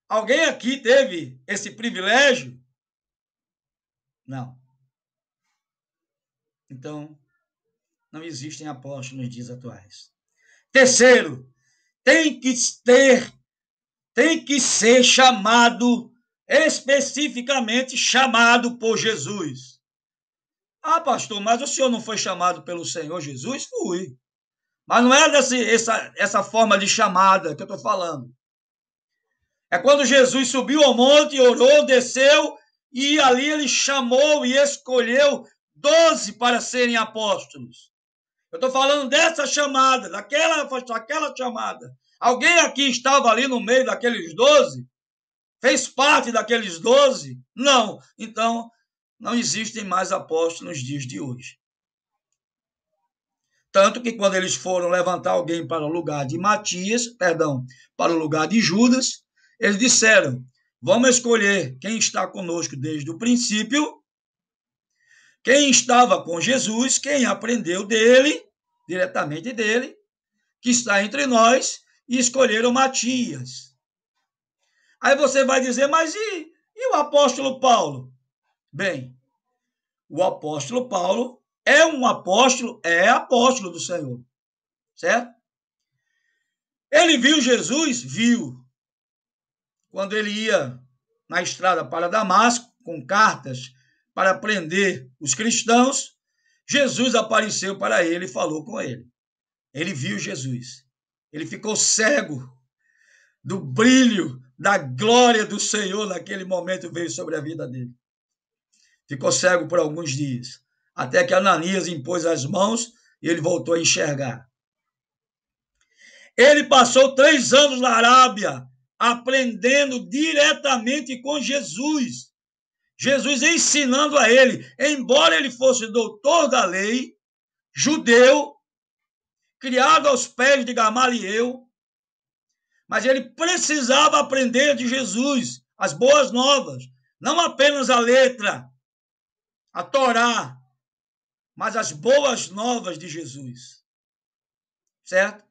Alguém aqui teve esse privilégio? Não. Então, não existem apóstolos nos dias atuais. Terceiro, tem que ser chamado, especificamente chamado por Jesus. Ah, pastor, mas o senhor não foi chamado pelo Senhor Jesus? Fui. Mas não é essa forma de chamada que eu estou falando. É quando Jesus subiu ao monte, orou, desceu, e ali ele chamou e escolheu 12 para serem apóstolos. Eu estou falando dessa chamada, daquela chamada. Alguém aqui estava ali no meio daqueles 12? Fez parte daqueles 12? Não. Então, não existem mais apóstolos nos dias de hoje. Tanto que quando eles foram levantar alguém para o lugar de para o lugar de Judas, eles disseram: vamos escolher quem está conosco desde o princípio, quem estava com Jesus, quem aprendeu dele, diretamente dele, que está entre nós, e escolheram Matias. Aí você vai dizer, mas e o apóstolo Paulo? Bem, o apóstolo Paulo é apóstolo do Senhor, certo? Ele viu Jesus? Viu. Quando ele ia na estrada para Damasco, com cartas para prender os cristãos, Jesus apareceu para ele e falou com ele. Ele viu Jesus. Ele ficou cego do brilho, da glória do Senhor naquele momento veio sobre a vida dele. Ficou cego por alguns dias, até que Ananias impôs as mãos e ele voltou a enxergar. Ele passou 3 anos na Arábia, aprendendo diretamente com Jesus. Jesus ensinando a ele, embora ele fosse doutor da lei, judeu, criado aos pés de Gamaliel, mas ele precisava aprender de Jesus as boas novas, não apenas a letra, a Torá, mas as boas novas de Jesus, certo?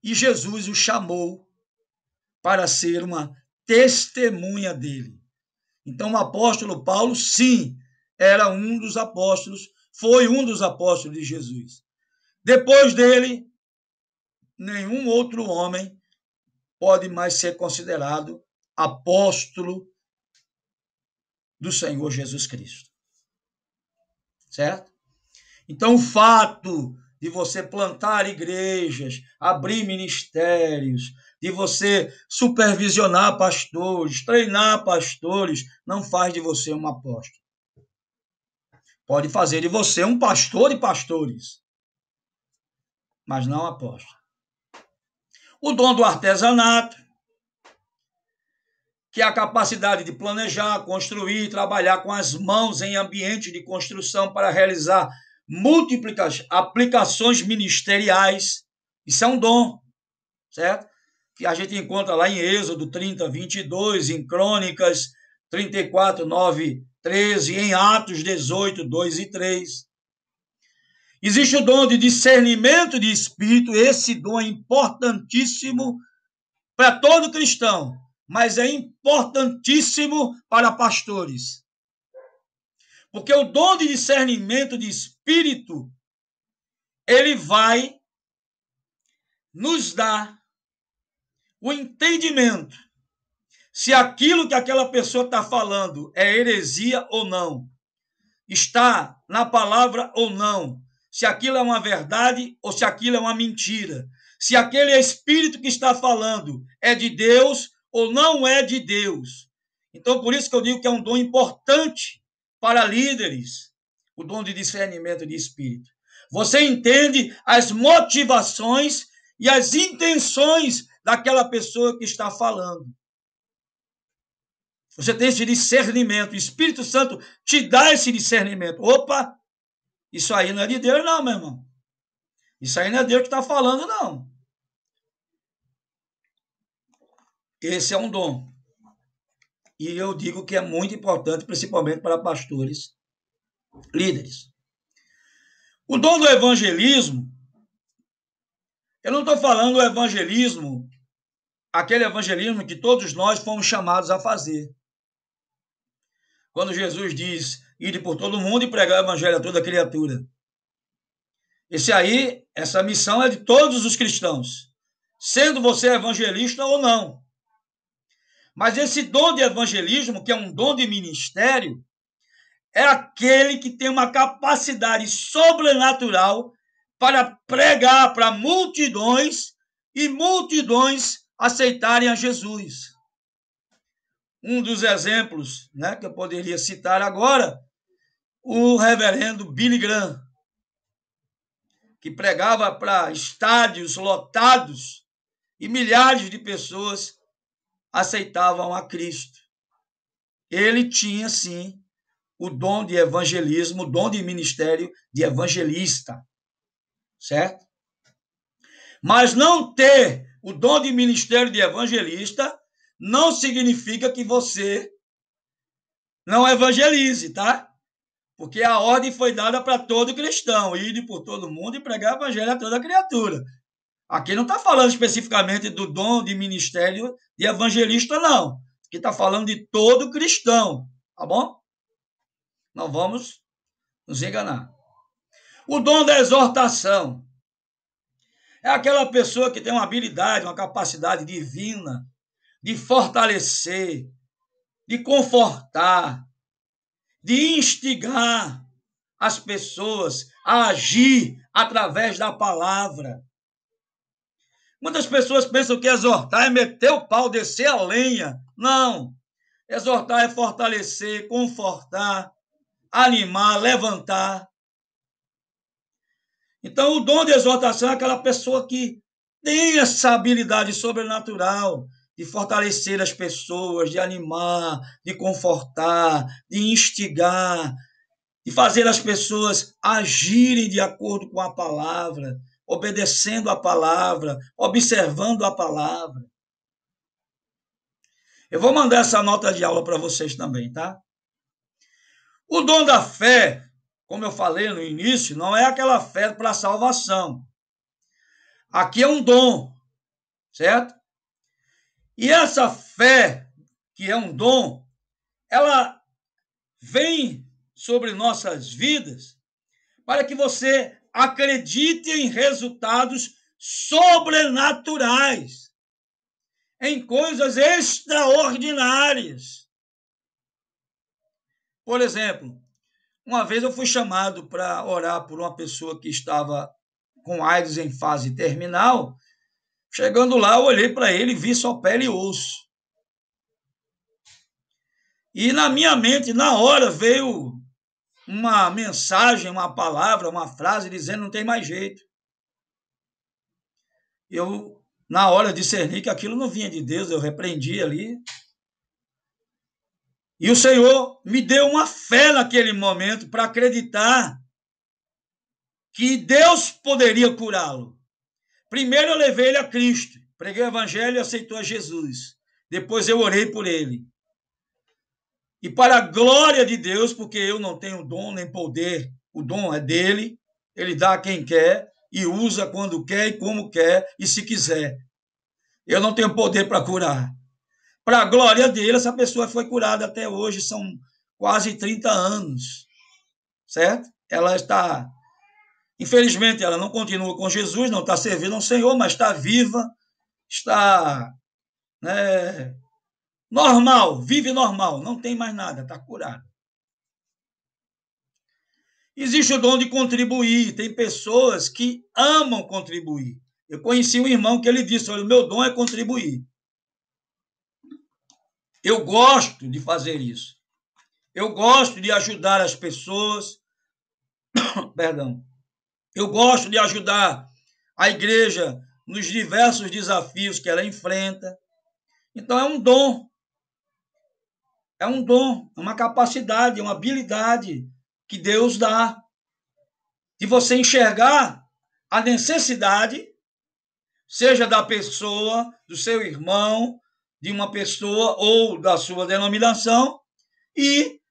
E Jesus o chamou para ser uma testemunha dele. Então, o apóstolo Paulo, sim, era um dos apóstolos, foi um dos apóstolos de Jesus. Depois dele, nenhum outro homem pode mais ser considerado apóstolo do Senhor Jesus Cristo. Certo? Então, o fato de você plantar igrejas, abrir ministérios, de você supervisionar pastores, treinar pastores, não faz de você um apóstolo. Pode fazer de você um pastor de pastores, mas não apóstolo. O dom do artesanato, que é a capacidade de planejar, construir, trabalhar com as mãos em ambiente de construção para realizar múltiplas aplicações ministeriais. Isso é um dom, certo? Que a gente encontra lá em Êxodo 30, 22, em Crônicas 34, 9, 13, em Atos 18, 2 e 3. Existe o dom de discernimento de espírito. Esse dom é importantíssimo para todo cristão, mas é importantíssimo para pastores. Porque o dom de discernimento de espírito, ele vai nos dar o entendimento se aquilo que aquela pessoa está falando é heresia ou não, está na palavra ou não, se aquilo é uma verdade ou se aquilo é uma mentira, se aquele espírito que está falando é de Deus ou não é de Deus. Então, por isso que eu digo que é um dom importante para líderes, o dom de discernimento de espírito. Você entende as motivações e as intenções daquela pessoa que está falando. Você tem esse discernimento, o Espírito Santo te dá esse discernimento. Opa, isso aí não é de Deus não, meu irmão. Isso aí não é Deus que está falando, não. Esse é um dom. E eu digo que é muito importante, principalmente para pastores, líderes. O dom do evangelismo, eu não estou falando do evangelismo, aquele evangelismo que todos nós fomos chamados a fazer. Quando Jesus diz, ide por todo mundo e pregar o evangelho a toda criatura. Essa missão é de todos os cristãos, sendo você evangelista ou não. Mas esse dom de evangelismo, que é um dom de ministério, é aquele que tem uma capacidade sobrenatural para pregar para multidões e multidões aceitarem a Jesus. Um dos exemplos, né, que eu poderia citar agora, o reverendo Billy Graham, que pregava para estádios lotados e milhares de pessoas aceitavam a Cristo. Ele tinha, sim, o dom de evangelismo, o dom de ministério de evangelista, certo? Mas não ter o dom de ministério de evangelista não significa que você não evangelize, tá? Porque a ordem foi dada para todo cristão, ir por todo mundo e pregar o evangelho a toda criatura. Aqui não está falando especificamente do dom de ministério de evangelista, não. Aqui está falando de todo cristão, tá bom? Não vamos nos enganar. O dom da exortação é aquela pessoa que tem uma habilidade, uma capacidade divina de fortalecer, de confortar, de instigar as pessoas a agir através da palavra. Muitas pessoas pensam que exortar é meter o pau, descer a lenha. Não. Exortar é fortalecer, confortar, animar, levantar. Então, o dom de exortação é aquela pessoa que tem essa habilidade sobrenatural de fortalecer as pessoas, de animar, de confortar, de instigar, de fazer as pessoas agirem de acordo com a palavra, obedecendo a palavra, observando a palavra. Eu vou mandar essa nota de aula para vocês também, tá? O dom da fé, como eu falei no início, não é aquela fé para a salvação. Aqui é um dom, certo? E essa fé, que é um dom, ela vem sobre nossas vidas para que você acredite em resultados sobrenaturais, em coisas extraordinárias. Por exemplo, uma vez eu fui chamado para orar por uma pessoa que estava com AIDS em fase terminal. Chegando lá, eu olhei para ele e vi só pele e osso. E na minha mente, na hora, veio uma mensagem, uma palavra, uma frase dizendo não tem mais jeito. eu, na hora, discerni que aquilo não vinha de Deus, eu repreendi ali. E o Senhor me deu uma fé naquele momento para acreditar que Deus poderia curá-lo. Primeiro eu levei ele a Cristo, preguei o evangelho e aceitou a Jesus. Depois eu orei por ele. E para a glória de Deus, porque eu não tenho dom nem poder, o dom é dele, ele dá a quem quer e usa quando quer e como quer e se quiser. Eu não tenho poder para curar. Para a glória dele, essa pessoa foi curada até hoje, são quase 30 anos, certo? Ela está, infelizmente, ela não continua com Jesus, não está servindo ao Senhor, mas está viva, está, né, normal, vive normal, não tem mais nada, está curada. Existe o dom de contribuir, tem pessoas que amam contribuir. Eu conheci um irmão que ele disse, olha, o meu dom é contribuir. Eu gosto de fazer isso. Eu gosto de ajudar as pessoas. Perdão. Eu gosto de ajudar a igreja nos diversos desafios que ela enfrenta. Então, é um dom. É um dom, é uma capacidade, é uma habilidade que Deus dá de você enxergar a necessidade, seja da pessoa, do seu irmão, de uma pessoa ou da sua denominação, e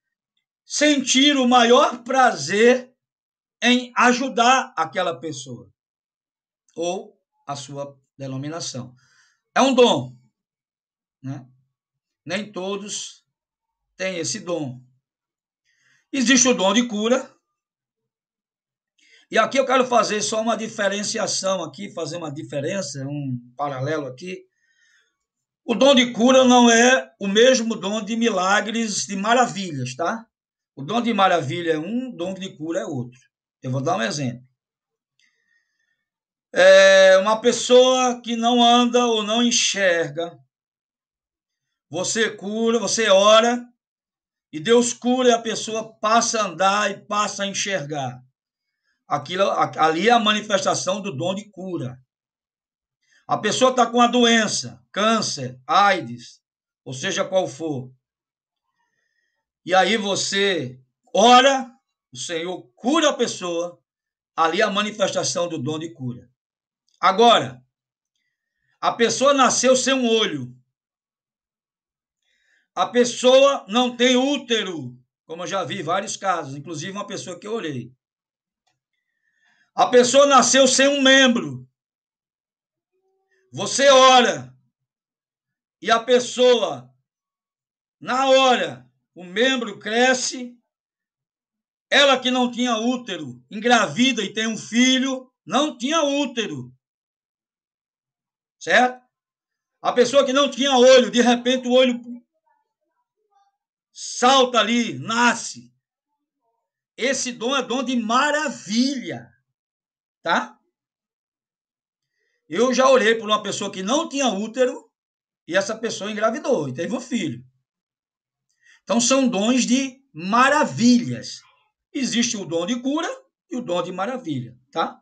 sentir o maior prazer em ajudar aquela pessoa ou a sua denominação. É um dom, né? Nem todos têm esse dom. Existe o dom de cura. E aqui eu quero fazer só uma diferenciação aqui, fazer uma diferença, um paralelo aqui. O dom de cura não é o mesmo dom de milagres, de maravilhas, tá? O dom de maravilha é um, o dom de cura é outro. Eu vou dar um exemplo. Uma pessoa que não anda ou não enxerga, você cura, você ora, e Deus cura e a pessoa passa a andar e passa a enxergar. Ali é a manifestação do dom de cura. A pessoa está com a doença, câncer, AIDS, ou seja qual for. E aí você ora, o Senhor cura a pessoa, ali é a manifestação do dom de cura. Agora, a pessoa nasceu sem um olho. A pessoa não tem útero, como eu já vi vários casos, inclusive uma pessoa que eu orei. A pessoa nasceu sem um membro. Você ora e a pessoa, na hora, o membro cresce. Ela que não tinha útero, engravida e tem um filho, não tinha útero. Certo? A pessoa que não tinha olho, de repente o olho salta ali, nasce. Esse dom é dom de maravilha. Tá? Eu já orei por uma pessoa que não tinha útero e essa pessoa engravidou e teve um filho. Então são dons de maravilhas. Existe o dom de cura e o dom de maravilha, tá?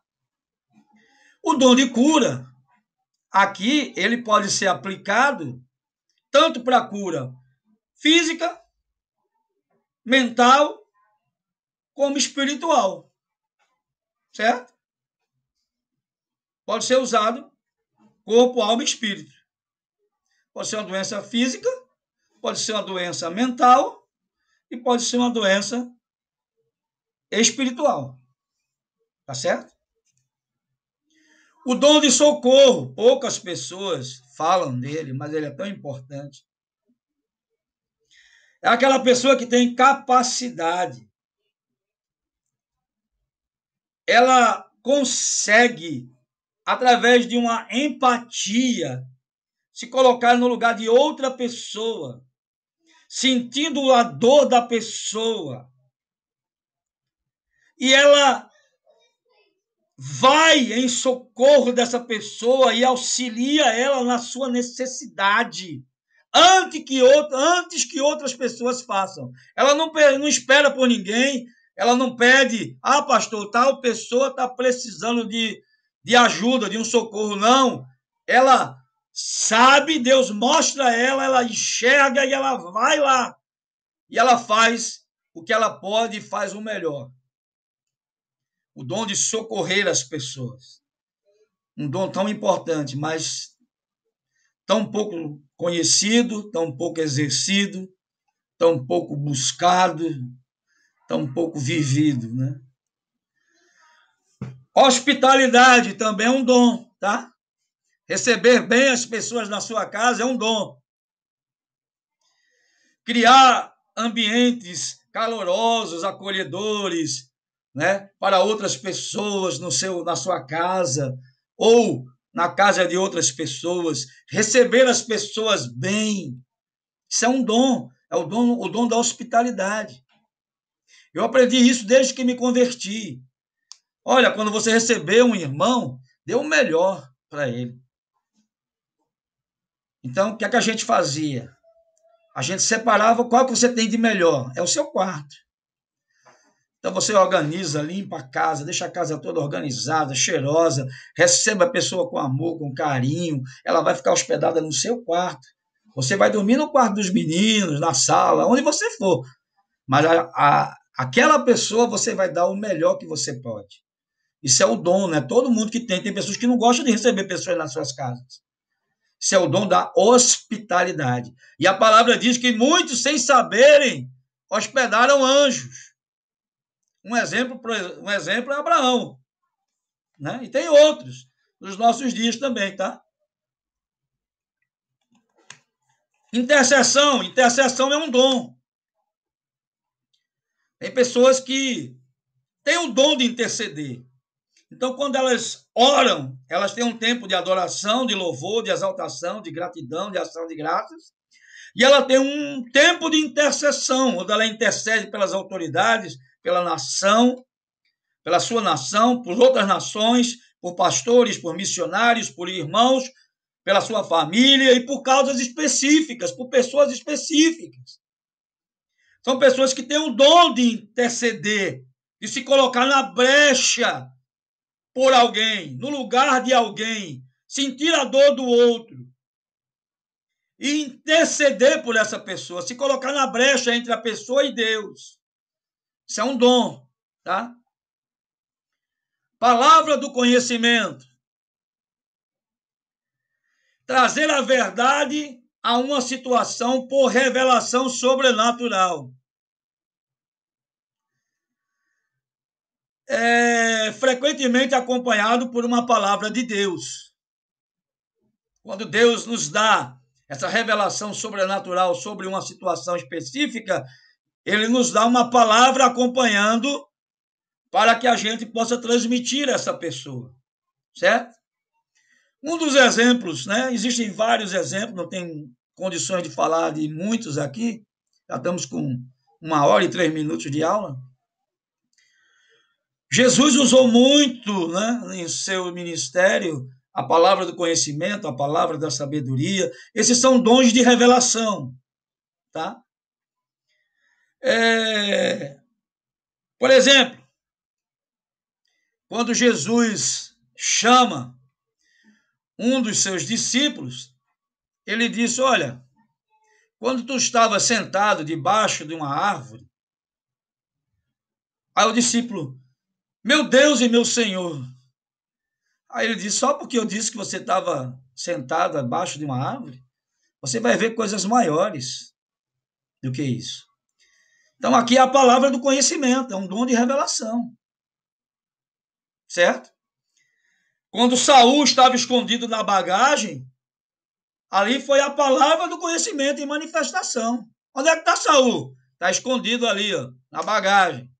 O dom de cura, aqui, ele pode ser aplicado tanto para cura física, mental, como espiritual, certo? Pode ser usado corpo, alma e espírito. Pode ser uma doença física, pode ser uma doença mental e pode ser uma doença espiritual. Tá certo? O dom de socorro, poucas pessoas falam dele, mas ele é tão importante. É aquela pessoa que tem capacidade. Ela consegue, através de uma empatia, se colocar no lugar de outra pessoa, sentindo a dor da pessoa. E ela vai em socorro dessa pessoa e auxilia ela na sua necessidade, antes que outras pessoas façam. Ela não espera por ninguém, ela não pede, pastor, tal pessoa está precisando de de ajuda, de um socorro, não. Ela sabe, Deus mostra a ela, ela enxerga e ela vai lá. E ela faz o que ela pode e faz o melhor. O dom de socorrer as pessoas. Um dom tão importante, mas tão pouco conhecido, tão pouco exercido, tão pouco buscado, tão pouco vivido, né? Hospitalidade também é um dom, tá? Receber bem as pessoas na sua casa é um dom. Criar ambientes calorosos, acolhedores, né, para outras pessoas na sua casa ou na casa de outras pessoas, receber as pessoas bem. Isso é um dom, é o dom da hospitalidade. Eu aprendi isso desde que me converti. Olha, quando você receber um irmão, dê o melhor para ele. Então, o que é que a gente fazia? A gente separava qual que você tem de melhor. É o seu quarto. Então, você organiza, limpa a casa, deixa a casa toda organizada, cheirosa, receba a pessoa com amor, com carinho. Ela vai ficar hospedada no seu quarto. Você vai dormir no quarto dos meninos, na sala, onde você for. Mas aquela pessoa você vai dar o melhor que você pode. Isso é o dom, né? Todo mundo que tem. Tem pessoas que não gostam de receber pessoas nas suas casas. Isso é o dom da hospitalidade. E a palavra diz que muitos, sem saberem, hospedaram anjos. Um exemplo é Abraão, né? E tem outros nos nossos dias também, tá? Intercessão é um dom. Tem pessoas que têm o dom de interceder. Então, quando elas oram, elas têm um tempo de adoração, de louvor, de exaltação, de gratidão, de ação de graças. E ela tem um tempo de intercessão, onde ela intercede pelas autoridades, pela nação, pela sua nação, por outras nações, por pastores, por missionários, por irmãos, pela sua família e por causas específicas, por pessoas específicas. São pessoas que têm o dom de interceder, de se colocar na brecha por alguém, no lugar de alguém, sentir a dor do outro e interceder por essa pessoa, se colocar na brecha entre a pessoa e Deus. Isso é um dom, tá? Palavra do conhecimento. Trazer a verdade a uma situação por revelação sobrenatural. Frequentemente acompanhado por uma palavra de Deus. Quando Deus nos dá essa revelação sobrenatural sobre uma situação específica, ele nos dá uma palavra acompanhando para que a gente possa transmitir a essa pessoa, certo? Um dos exemplos, né? Existem vários exemplos, não tem condições de falar de muitos aqui, já estamos com 1h03 de aula. Jesus usou muito, né, em seu ministério a palavra do conhecimento, a palavra da sabedoria. Esses são dons de revelação, tá? Por exemplo, quando Jesus chama um dos seus discípulos, ele disse: olha, quando tu estava sentado debaixo de uma árvore, aí o discípulo, meu Deus e meu Senhor. Aí ele disse: só porque eu disse que você estava sentado abaixo de uma árvore, você vai ver coisas maiores do que isso. Então aqui é a palavra do conhecimento, é um dom de revelação. Certo? Quando Saul estava escondido na bagagem, ali foi a palavra do conhecimento em manifestação. Onde é que está Saul? Está escondido ali, ó, na bagagem.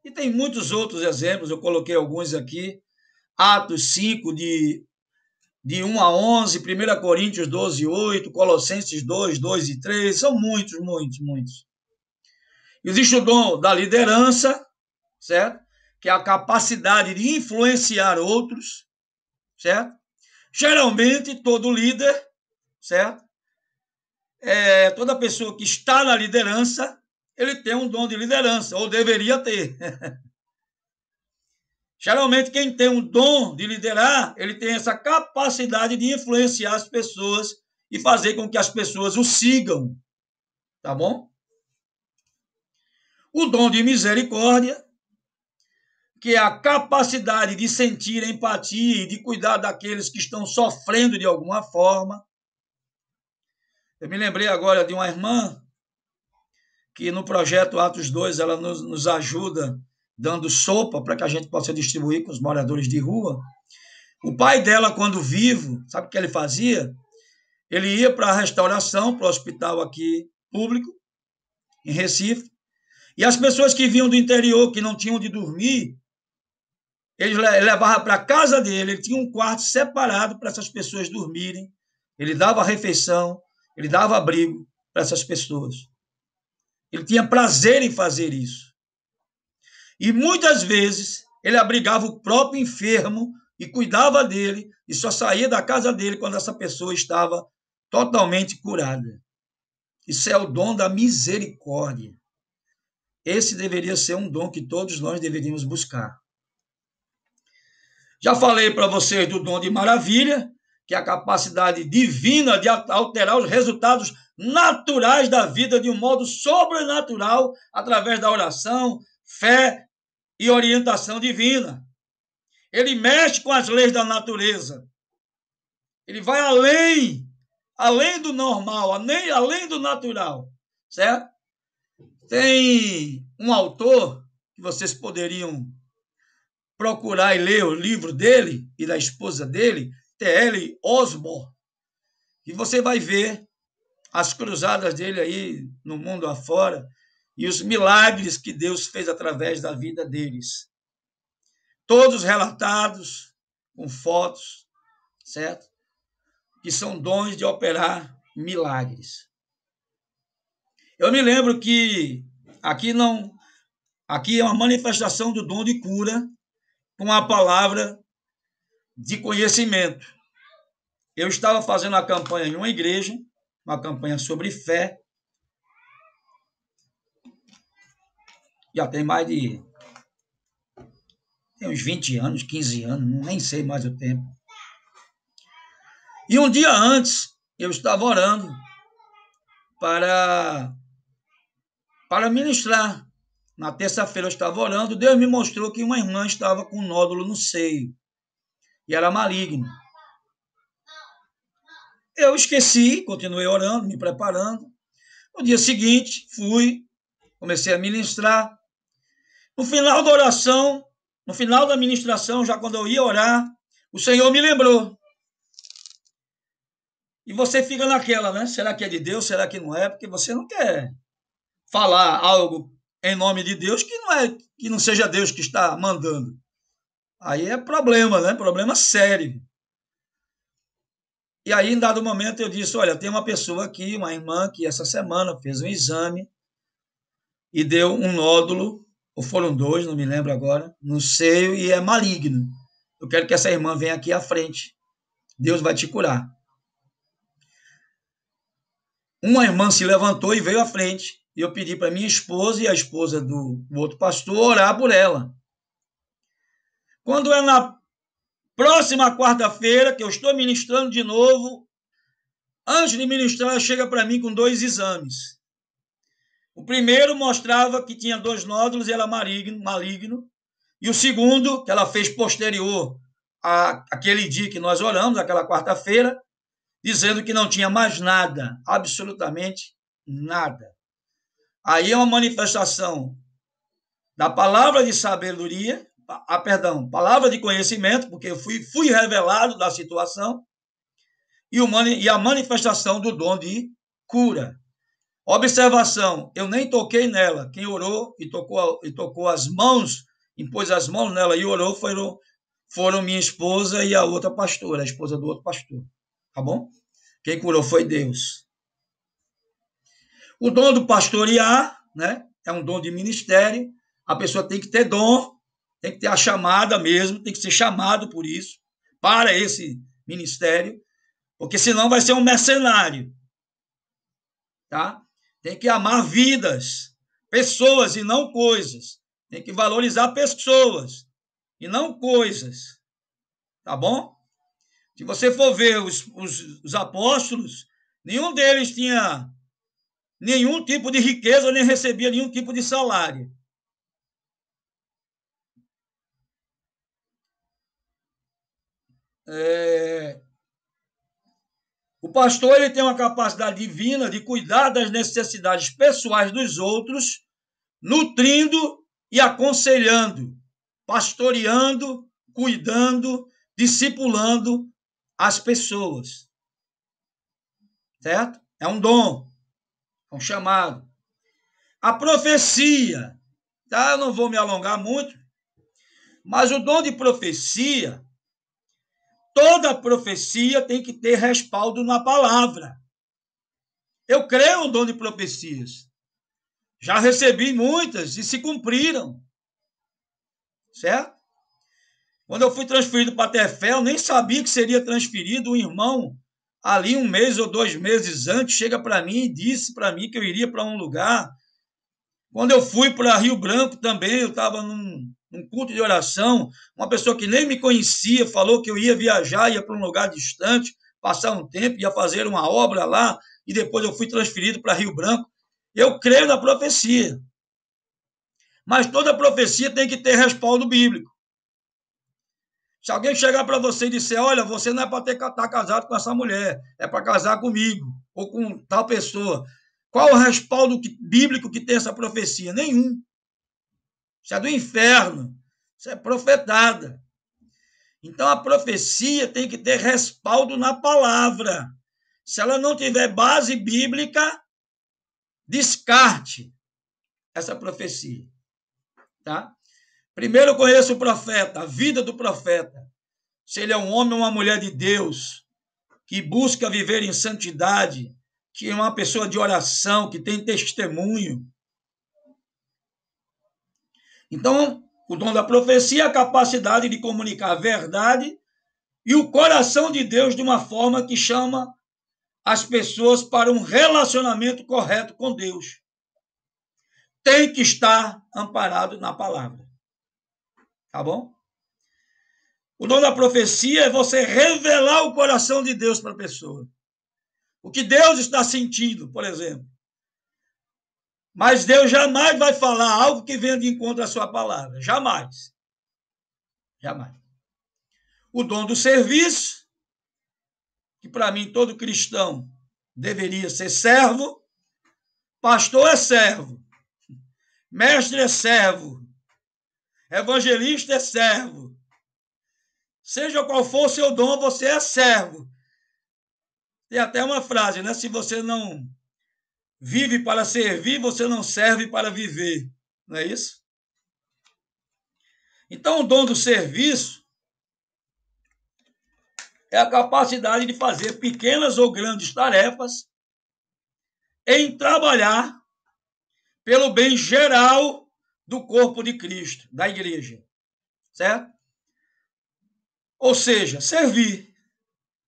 E tem muitos outros exemplos, eu coloquei alguns aqui. Atos 5, de 1 a 11, 1 Coríntios 12, 8, Colossenses 2, 2 e 3, são muitos, muitos, muitos. Existe o dom da liderança, certo? Que é a capacidade de influenciar outros, certo? Geralmente, todo líder, certo? Toda pessoa que está na liderança, ele tem um dom de liderança, ou deveria ter. Geralmente, quem tem um dom de liderar, ele tem essa capacidade de influenciar as pessoas e fazer com que as pessoas o sigam, tá bom? O dom de misericórdia, que é a capacidade de sentir empatia e de cuidar daqueles que estão sofrendo de alguma forma. Eu me lembrei agora de uma irmã que no projeto Atos 2 ela nos ajuda dando sopa para que a gente possa distribuir com os moradores de rua. O pai dela, quando vivo, sabe o que ele fazia? Ele ia para a restauração, para o hospital aqui público, em Recife, e as pessoas que vinham do interior, que não tinham onde dormir, ele levava para a casa dele, ele tinha um quarto separado para essas pessoas dormirem, ele dava refeição, ele dava abrigo para essas pessoas. Ele tinha prazer em fazer isso. E muitas vezes ele abrigava o próprio enfermo e cuidava dele e só saía da casa dele quando essa pessoa estava totalmente curada. Isso é o dom da misericórdia. Esse deveria ser um dom que todos nós deveríamos buscar. Já falei para vocês do dom de maravilha, que é a capacidade divina de alterar os resultados naturais da vida de um modo sobrenatural através da oração, fé e orientação divina. Ele mexe com as leis da natureza. Ele vai além do normal, além do natural, certo? Tem um autor que vocês poderiam procurar e ler o livro dele e da esposa dele, T.L. Osborne, e você vai ver as cruzadas dele aí no mundo afora e os milagres que Deus fez através da vida deles. Todos relatados com fotos, certo? Que são dons de operar milagres. Eu me lembro que aqui é uma manifestação do dom de cura com a palavra de conhecimento. Eu estava fazendo a campanha em uma igreja, uma campanha sobre fé. Já tem tem uns 20 anos, 15 anos, nem sei mais o tempo. E um dia antes, eu estava orando para ministrar. Na terça-feira eu estava orando, Deus me mostrou que uma irmã estava com um nódulo no seio e era maligno. Eu esqueci, continuei orando, me preparando. No dia seguinte, comecei a ministrar. No final da oração, no final da ministração, já quando eu ia orar, o Senhor me lembrou. E você fica naquela, né? Será que é de Deus? Será que não é? Porque você não quer falar algo em nome de Deus que não seja Deus que está mandando. Aí é problema, né? Problema sério. E aí, em dado momento, eu disse, olha, tem uma pessoa aqui, uma irmã, que essa semana fez um exame e deu um nódulo, ou foram 2, não me lembro agora, no seio e é maligno. Eu quero que essa irmã venha aqui à frente. Deus vai te curar. Uma irmã se levantou e veio à frente. E eu pedi para minha esposa e a esposa do outro pastor orar por ela. Quando é na próxima quarta-feira, que eu estou ministrando de novo, antes de ministrar, ela chega para mim com 2 exames. O primeiro mostrava que tinha 2 nódulos e era maligno. E o segundo, que ela fez posterior àquele dia que nós oramos, aquela quarta-feira, dizendo que não tinha mais nada, absolutamente nada. Aí é uma manifestação da palavra de sabedoria, palavra de conhecimento, porque eu fui revelado da situação, e a manifestação do dom de cura. Observação, eu nem toquei nela. Quem orou e tocou as mãos, impôs as mãos nela e orou, foram minha esposa e a outra pastora, a esposa do outro pastor. Tá bom? Quem curou foi Deus. O dom do pastorear, né? É um dom de ministério. A pessoa tem que ter dom, tem que ter a chamada mesmo, tem que ser chamado por isso, para esse ministério, porque senão vai ser um mercenário. Tá? Tem que amar vidas, pessoas e não coisas. Tem que valorizar pessoas. e não coisas, tá bom? Se você for ver os apóstolos, nenhum deles tinha nenhum tipo de riqueza, nem recebia nenhum tipo de salário. O pastor ele tem uma capacidade divina de cuidar das necessidades pessoais dos outros, nutrindo e aconselhando, pastoreando, cuidando, discipulando as pessoas. Certo? É um dom, é um chamado. A profecia, tá? Eu não vou me alongar muito, mas o dom de profecia, toda profecia tem que ter respaldo na palavra. Eu creio no dom de profecias. Já recebi muitas e se cumpriram. Certo? Quando eu fui transferido para Tefé, eu nem sabia que seria transferido. Um irmão, ali 1 mês ou 2 meses antes, chega para mim e disse para mim que eu iria para um lugar. Quando eu fui para Rio Branco também, eu estava num culto de oração, uma pessoa que nem me conhecia falou que eu ia viajar, ia para um lugar distante, passar um tempo, ia fazer uma obra lá, e depois eu fui transferido para Rio Branco. Eu creio na profecia. Mas toda profecia tem que ter respaldo bíblico. Se alguém chegar para você e disser, olha, você não é para estar casado com essa mulher, é para casar comigo, ou com tal pessoa. Qual o respaldo bíblico que tem essa profecia? Nenhum. Isso é do inferno. Isso é profetada. Então, a profecia tem que ter respaldo na palavra. Se ela não tiver base bíblica, descarte essa profecia. Tá? Primeiro eu conheço o profeta, a vida do profeta. Se ele é um homem ou uma mulher de Deus, que busca viver em santidade, que é uma pessoa de oração, que tem testemunho. Então, o dom da profecia é a capacidade de comunicar a verdade e o coração de Deus de uma forma que chama as pessoas para um relacionamento correto com Deus. Tem que estar amparado na palavra. Tá bom? O dom da profecia é você revelar o coração de Deus para a pessoa. O que Deus está sentindo, por exemplo. Mas Deus jamais vai falar algo que venha de encontro à sua palavra. Jamais. Jamais. O dom do serviço, que para mim todo cristão deveria ser servo. Pastor é servo. Mestre é servo. Evangelista é servo. Seja qual for o seu dom, você é servo. Tem até uma frase, né? Se você não vive para servir, você não serve para viver. Não é isso? Então, o dom do serviço é a capacidade de fazer pequenas ou grandes tarefas em trabalhar pelo bem geral do corpo de Cristo, da igreja. Certo? Ou seja, servir.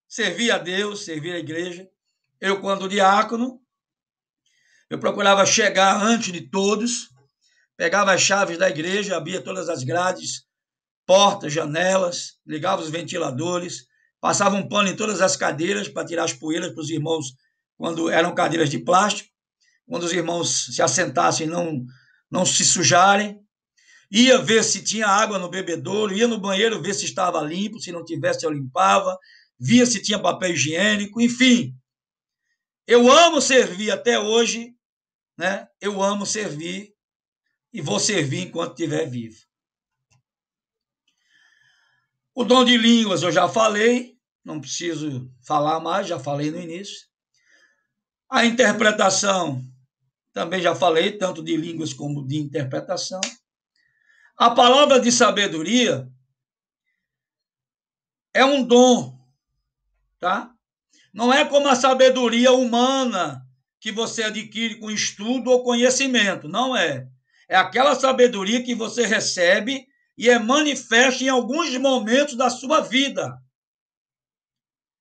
Servir a Deus, servir a igreja. Eu, quando diácono, eu procurava chegar antes de todos, pegava as chaves da igreja, abria todas as grades, portas, janelas, ligava os ventiladores, passava um pano em todas as cadeiras para tirar as poeiras para os irmãos quando eram cadeiras de plástico, quando os irmãos se assentassem não se sujarem. Ia ver se tinha água no bebedouro, ia no banheiro ver se estava limpo, se não tivesse eu limpava, via se tinha papel higiênico, enfim. Eu amo servir até hoje, né? Eu amo servir e vou servir enquanto estiver vivo. O dom de línguas eu já falei, não preciso falar mais, já falei no início. A interpretação também já falei, tanto de línguas como de interpretação. A palavra de sabedoria é um dom, tá? Não é como a sabedoria humana que você adquire com estudo ou conhecimento, não é. É aquela sabedoria que você recebe e é manifesta em alguns momentos da sua vida.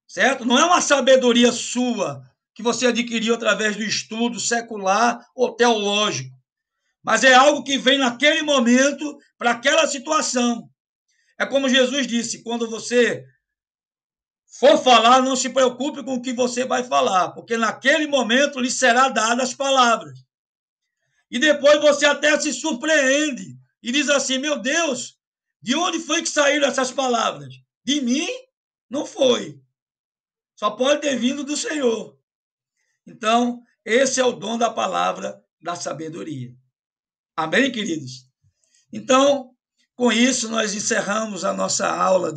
Certo? Não é uma sabedoria sua que você adquiriu através do estudo secular ou teológico, mas é algo que vem naquele momento para aquela situação. É como Jesus disse, quando você for falar, não se preocupe com o que você vai falar, porque naquele momento lhe será dadas as palavras. E depois você até se surpreende e diz assim, meu Deus, de onde foi que saíram essas palavras? De mim? Não foi. Só pode ter vindo do Senhor. Então, esse é o dom da palavra da sabedoria. Amém, queridos? Então, com isso, nós encerramos a nossa aula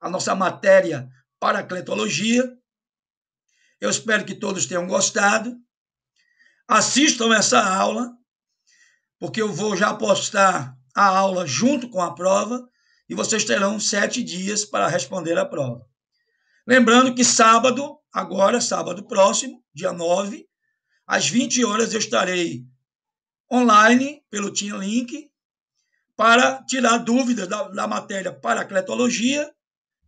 a nossa matéria paracletologia. Eu espero que todos tenham gostado. Assistam essa aula, porque eu vou já postar a aula junto com a prova e vocês terão 7 dias para responder a prova. Lembrando que sábado, agora, sábado próximo, dia 9, às 20 horas, eu estarei online pelo Team Link para tirar dúvidas da matéria paracletologia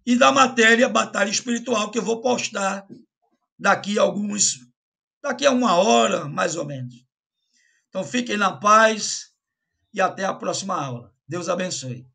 e da matéria batalha espiritual, que eu vou postar daqui a 1 hora, mais ou menos. Então, fiquem na paz e até a próxima aula. Deus abençoe.